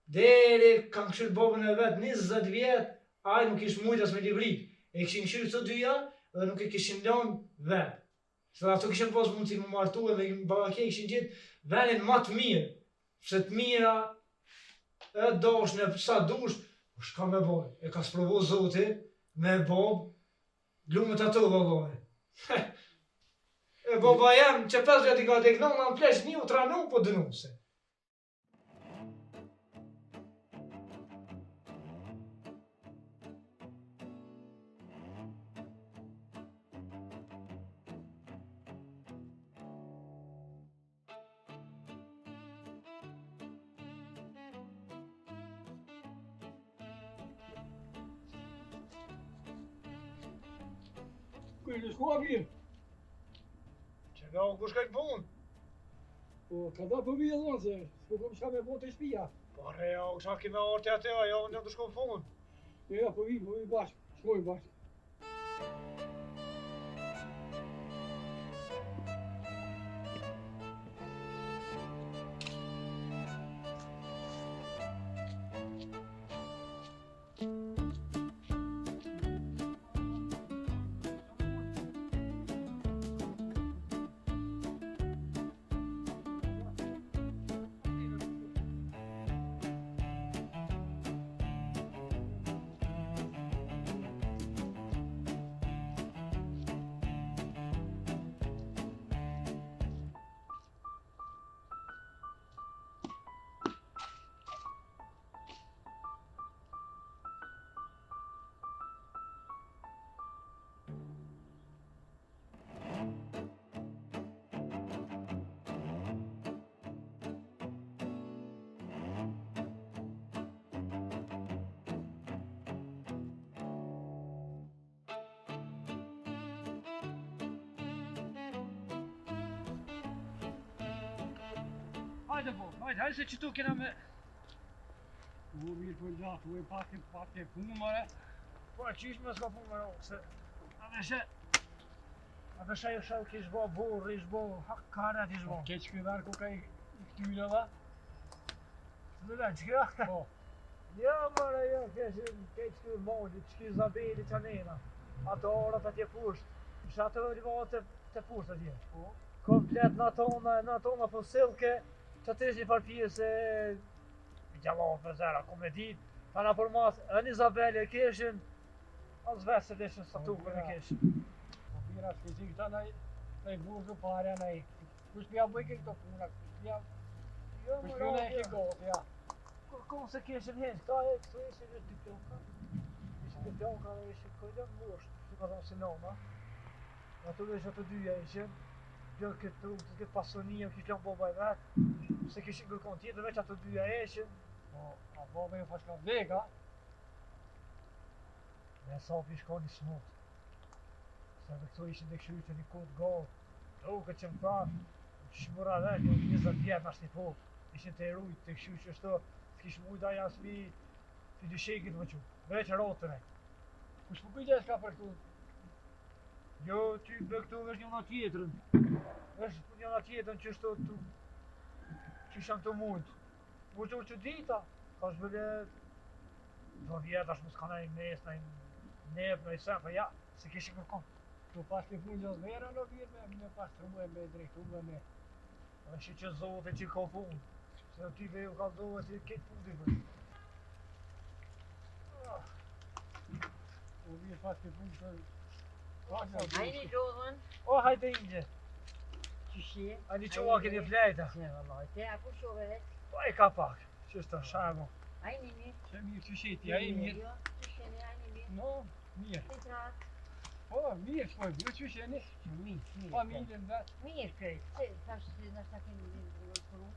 deri kanë këshirë bobën e vetë 20 vjetë, aj nuk ish mujt as me librit. E kishin këshirë të dyja dhe nuk e kishin lënë vetë. Se ato kishin pas mund si më martu e me babake kishin gjithë venin ma të mirë. Se të mira e dosh në sa dush, shka me boj. E ka sprovu zoti me bob, lumët ato vëlloj. E boba jem që 5 vjetë i ka deknon, në plesh një u tranu po dënuse. Kujtë shkua mirë. Që nga unë kush ka i punë? Po, ka da për vijë dhonë se, s'po kom shka me botë e shpija. Po re, o kësha kime orte atë, ajo unë të shko në punë. Ja, po vi bashkë, shkojmë bashkë. Hajde po, hajde se që tu kena me... U mirë për gjatë, u e pak e punë mëre. Po e qysh me s'ka punë mëro, se... A veshe jo shau kish bo burr, ish bo karet ish bo. Keq këdar ku ka i këtyre dhe? Në ven, që kjo? Po. Jo, mëre, jo, keq këtyre modit, që kjo Zabeli që nena. Ato orat atje pusht, që ato rivatë të pusht atje. Po. Komplet në tona po silke, që të ishtë një farpije se... Gjallohën për zera, komedit, ta na për mas, e një Zabeli e keshin, as vesë të ishën statukën e keshin. Po bira s'ke qikë ta nëj burë pare, nëj... Kush pja bëjke këto puna, kush pja... Jo, Kush pja nëj hikotë, ja. Kërkon se keshin hen, këta e këtu ishin e dy pjonka. Ishin dy pjonka dhe ishin këllën mosht, që ka thonë si nona. Ato dhe ishin të dyja ishin. Jo këtë pasonia, kish lënë boba e vetë. Se kishin kërkon tjetër, veç ato dyja ishin. Po, a boba e fashka vega. Dhe sa pi shko një smut. Se dhe këto ishin dhe këshyri që një kodë gallë. Duke që më thanë, shmura vetë, 20 vjetë ashtë një popë. Ishin të erujt, të këshyri që shto, s'kish mujt aja s'pi dyshekin më që. Veç rotën e. Kush po kujdes ka për këtu? Jo, ty për këtu është njëna tjetërën. është njëna tjetërën që shto tu. Që sham të mund. Vëqo që dita, ka shbële 2 vjetë, ashtë më s'ka nëjë mes, nëjë nef, nëjë sen, për ja, se kishë kërkon. Tu pas të punë gjës vera në vjetë me pastrume, me drejtume, me... Dhe shi që zote që ka punë, se ty ve ju ka dohe si këtë punë të bërë. U vjetë pas të punë të... Hajni lodhën, O, hajde inje, qyshi. hajde që ua këti flejta. Ne vallaj, te a ku shove vetë? Po e ka pak, që është të shajmo. Hajni mi. Që mirë që sheti, a i mirë? Jo, qysheni, hajni mi. No, mirë. Titrat. Po, mirë shpoj, jo që sheni. Mirë. Familjen vetë. Mirë krejt, se tash nështë kemi një punu.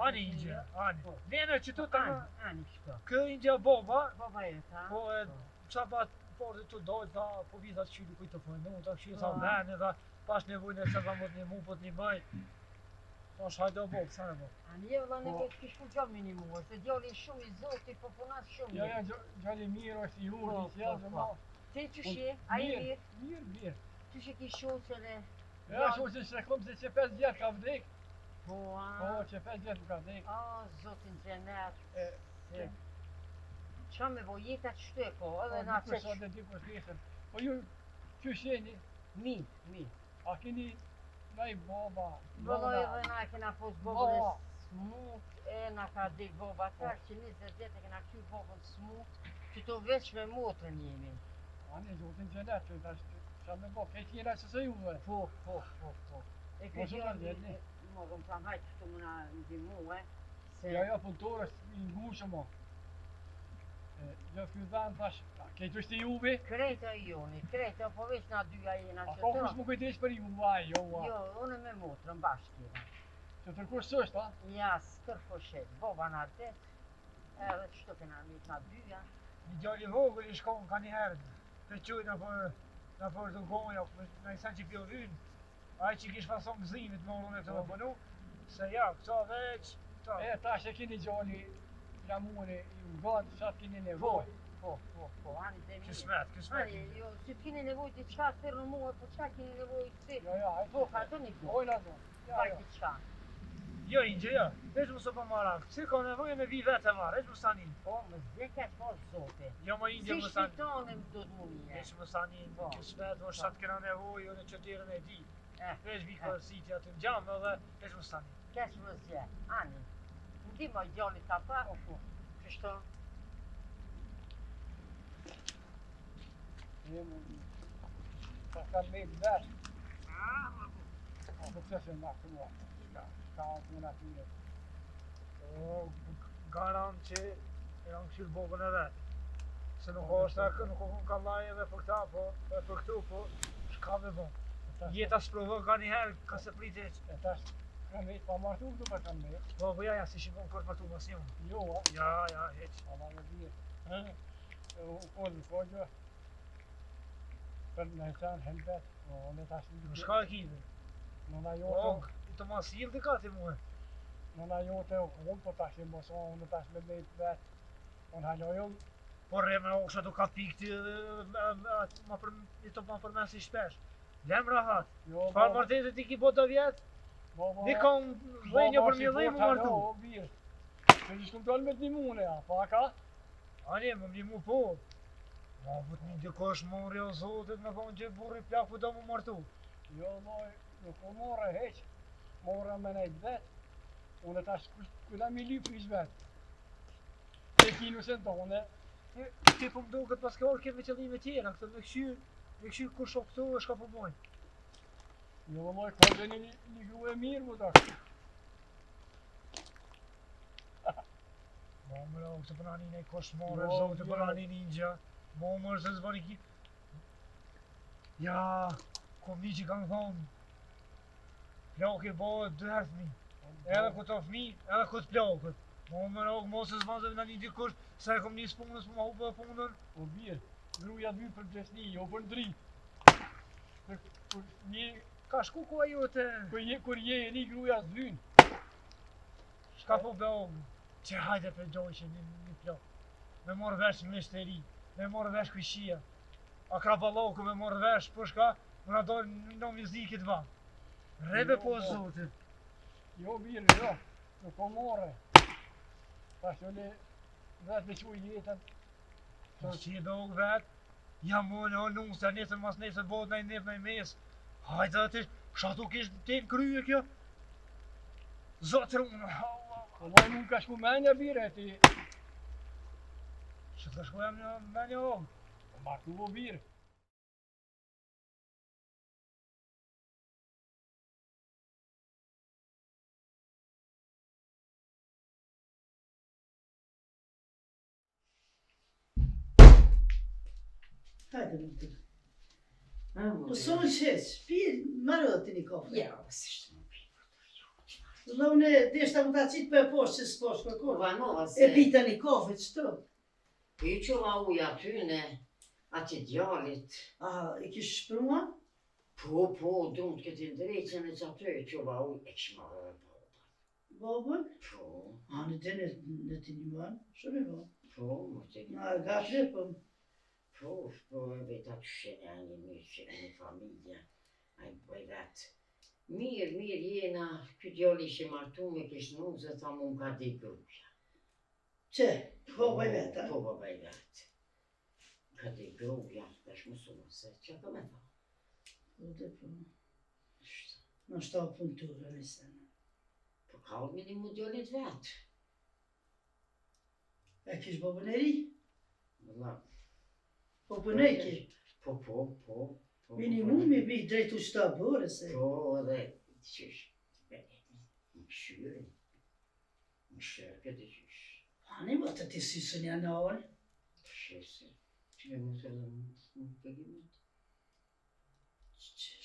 Ani inje, ani. Vene që tu të në, Ani shko. kë inje boba, Baba e ta. po e qa pat portë të dojtë, tha, po vitat qyri kujtë të pojnë, ta këshirë sa Po. vene, tha, pas nevojnë e që ka mot një mu, po të një maj. Ta shajdo bobë, sa në bobë. Ani e vëlla ne këtë kish ku gjam minimuar, se djali shumë i zoti, po punat shumë. Ja, gjali mirë është i urdi, Po, si jashtë po, ma. Ti qyshi, a i mirë? Mirë. Qyshi ki shoqele? Ja, shumë se shrekom se që 5 vjetë ka vdek. Po, Po, që 5 vjetë ka vdek. o, zotin gjenet. E, Se... Qa me vojeta që shtu e ko, edhe na dikur që sa dhe dikur s'kesën. Po ju, që sheni, mi. a keni naj baba, Vëlloj nona, edhe na kena pos Mama. bobën smut, e na ka dik boba tak që 20 vjetë e kena kry bobën smut, që to veç me motrën jemi. Ani zotin gjenet, që tash, qa me bo, kejt jena që se juve. Po. E Po, këtë shumë gjë, vjetë, ne. më gëm ta hajtë këtu më na ndimu, se... Ja, punëtor është i ngushëm o. Gjë ky vend thash, kejt është i juve, Krejta i joni, krejta, po veç na dyja jena a që ka të... kush më kujtesh për juve, jo, Jo, une me motrën bashkë jena. që tërkush sështë, a? Ja, s'kërfoshet, boba na det, edhe qëto kena mit na dyja. Një gjalli vogël i shkon ka një herë, të quj në për të goja, në i sen që pjo vynë, ai që kish fason gëzimit më unë e të më bënu, se ja, këto veç, këto. E, tash e keni gjalli flamure i ugatë, qatë keni nevoj. Po, ani dhe mirë. Kësmet. Ani, jo, si t'kini nevoj t'i qa të në muë, po qa kini nevoj t'i? Ja, e Po, ka të një po, Ojna do. pa t'i qa. Jo, ingjë, jo, veç më së për marak, si ka nevojë me vi vetë e marrë, veç më sanin. Po, më zdeke po zote. Jo më ingjë Si më sanin. shpitonim do t'munje. Veç më sanin, Po. kësmet, më shatë kena nevojë, jo në qëtirën e di. Veç vi kërësit ja të gjamë edhe, veç më sanin. Kesh më zje, ani. Ndi më gjallit ka pa, kështo. Ta kanë me vesh. A po pëse se nga këtua, shka punë atyre. O, garant që e në këshirë bobën e vetë. Se nuk është e nuk o ka laj edhe për këta, po, e për këtu, po, shka me bon. Jeta s'provon ka një herë, ka se prit eq. E tash, kanë veç pa martu këtu pa kanë veç. Po, ja, si shikon kërë martu mas një. Jo, a? Ja, eq. Allah me dhirë. U kodë, kodë. Për në qenë helbet, në tash Në shka e kive. nëna O, jote, të ma s'jilë të kati muhe. nëna jote unë, po tash i moson, unë tash me dhejt vetë. Unë halojëm, Por remra o kësha të ka pikti i të ma përmen si shpesh. Lem rahat. jo, Farë martetet i ki po të vjetë, di ka unë dhenjo për mjëllim më martu. O, birë. Që që shkëm dollë me t'ni mune, a, pa ka? Ani, më një mu po. Ma vët një dikosh mori o zotit me thonë që burri plak po do mu martu. Jo, loj, nuk o more heq. More me nejt vetë. Unë tash kujda mi lypë ish vetë. Te kinu se tonë, Ti po më duket pas ke orë kemi qëllime tjera, këtë me këshy kur shok këtu e shka po bojnë. jo, loj, ka dhe një gru e mirë, mu tash. Ma më rao, këtë përna një koshmare, Jo, zotë jo. përna një ninja. Ma më rëse zbani ki... Ja, kom një që kanë thonë. Plak i bëhet 2 herë fmi. Edhe këtë fmi, edhe këtë plakët. Ma më rao, mos e zbazëve në një dikush, se e kom një punës, më ma hupë dhe punën. O birë, gruja dy për gjesni, jo për ndri. Kur një, Ka shku ku ajo të... kur je e një gruja s'dyn. Shka po bëhë, që hajde për dojë që një plak. Me morë vesh mishteri, me morë vesh këshia. a ka balloku me morr vesh, po shka, unë do në muzikit va. Rreve po zotit. Jo mirë, jo. Nuk po more. Tash unë vetë me quj jetën. Po që i do vet, jam unë o nusë, nesër mas nesër bëhet nëj nef nëj mes. Hajde atë, shatu kish të krye kjo. Zotër unë, Po moj nuk ka shku menja bire ti. që të shkojam në menja o. Martu vo birë. Hajde më të. Ah, Po sonë qeq, pi, marrë dhe ti një kafe. Ja, si shtë më pi. Dhe unë deshta më ta qitë për poshtë që s'posh për kohë. Vanova E se... pita një kafe, qëto? I qova uja atyne, ati djallit. Aha, i kish shprua? Po, du të këtë ndreqen e që aty i qova uj, e kishë marrë po. Babën? Po, A, në të në të një manë, shumë i banë. po, më të një. A, gafle, po. Po, e veta të shenja një mirë që një familje, a i bëj vetë. Mirë jena, këtë djalli që martu me kishë nuzë, tha mu nga di grupja. Që, baba i vetë, a? Po, baba i vetë. Ka di grupja, tash më sumë se, që ka me tha? Po, dhe po. Në shta puntura, nëse. Po, ka u minimu djallit vetë. E kish babën e ri? Vëlla, Po, për ne ki. po. Minimum i bi drejtu shta bërë, se. Po, edhe, qysh, më shyrë, këtë qysh. Pani, më të ti sysën janë alë. Shese, që më të dhe më përgjimit.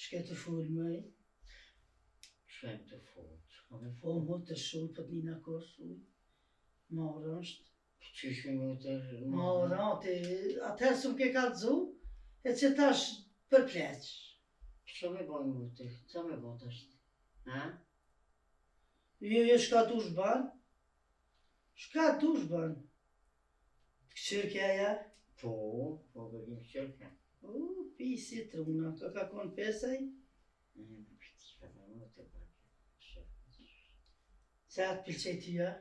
Shke të full mëj. Shem të fort, ka me Po, fort. më të shumë, për t'nina kosh, uj. Marë është. Qysh me më të... Marë, atëherë së më ke ka të zu, e që tash përpleq. Qa me bojnë më të, qa me bojnë të ashtë? Ha? Jo, shka dush ban? Shka dush ban? Këqyrkja ja? Po, përgjim qërka. Pi si truna, ka konë pesaj? Shka me më të përgjim. Se atë pëlqeti ja?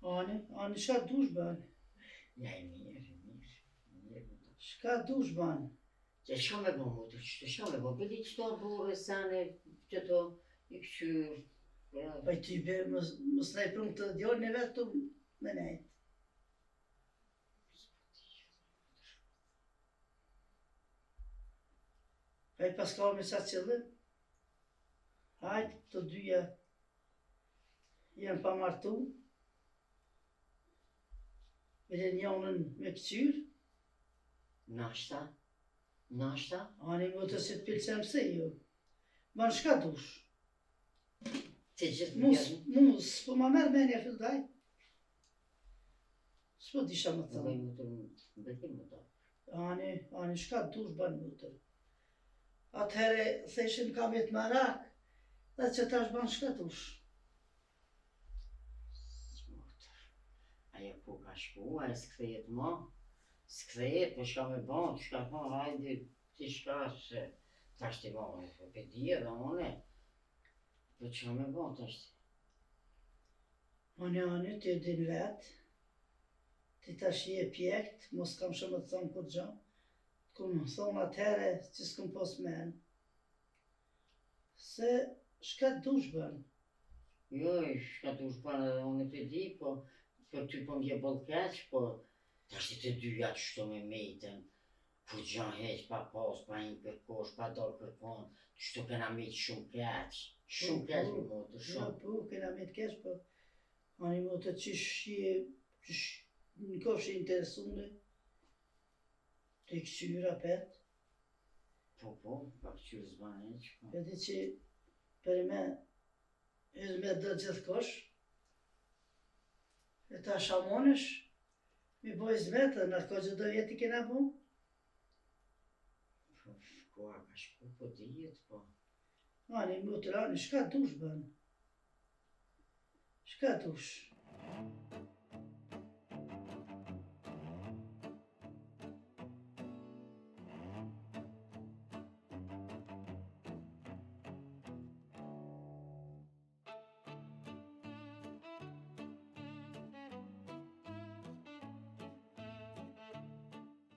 Ani, shka dush ban? Ja, mirë. Shka dush ban? Që shka me bojnë më të qështë, shka me bojnë, për di qëto bore, sane, qëto, i këqyrë. Pa i ty be, mës nej prung të djallin e vetë tu me nejt. Pa i pas ka me sa qëllim? Hajt, të dyja janë pa martu. Vele njonën me këqyrë. Nashta? Ani më të si të pilqem se jo. Ban shka dush? Të gjithë Mus, s'po ma merë menja filltaj. S'po disha më Dhe thëmë. më të mbëtim më të. Ani, shka dush ban më të. Atëhere, theshin kam jetë marak, dhe që tash ban shka dush. Aja ku ka shku, aja s'kthejet ma. S'kthejet, po shka me ban, shka ban, hajde, ti shka se tash ti ban, po pe di edhe one. Po që me ban tash ti? Ani, ti e din vetë. Ti tash je pjekt, mos kam shumë të thonë kur gjo. Këmë thonë atëhere që s'këm pos men. Se shka dush ban. Jo, shka du shpan edhe unë pe di, po ty po m'je bol keq, po tash ti të dyja që shto me mejten, kur gjan heq pa pas, pa një kërkosh, pa dal kërkon, shto kena mejt shumë keq me motë, Jo, shumë. po, kena me të kesh, po. Ani më të qish je, në kofsh e interesune. Të këqyra pet. Po, pa këqyrë zban e që po. Edhe që për me, edhe me dhe gjithë kosh. E ta shamonësh, mi boj zmetë, në ko gjithë do vjeti kena bu. Po, koha ka shku, po dijet, po. Ani, më të rani, shka dush bën? Shka dush?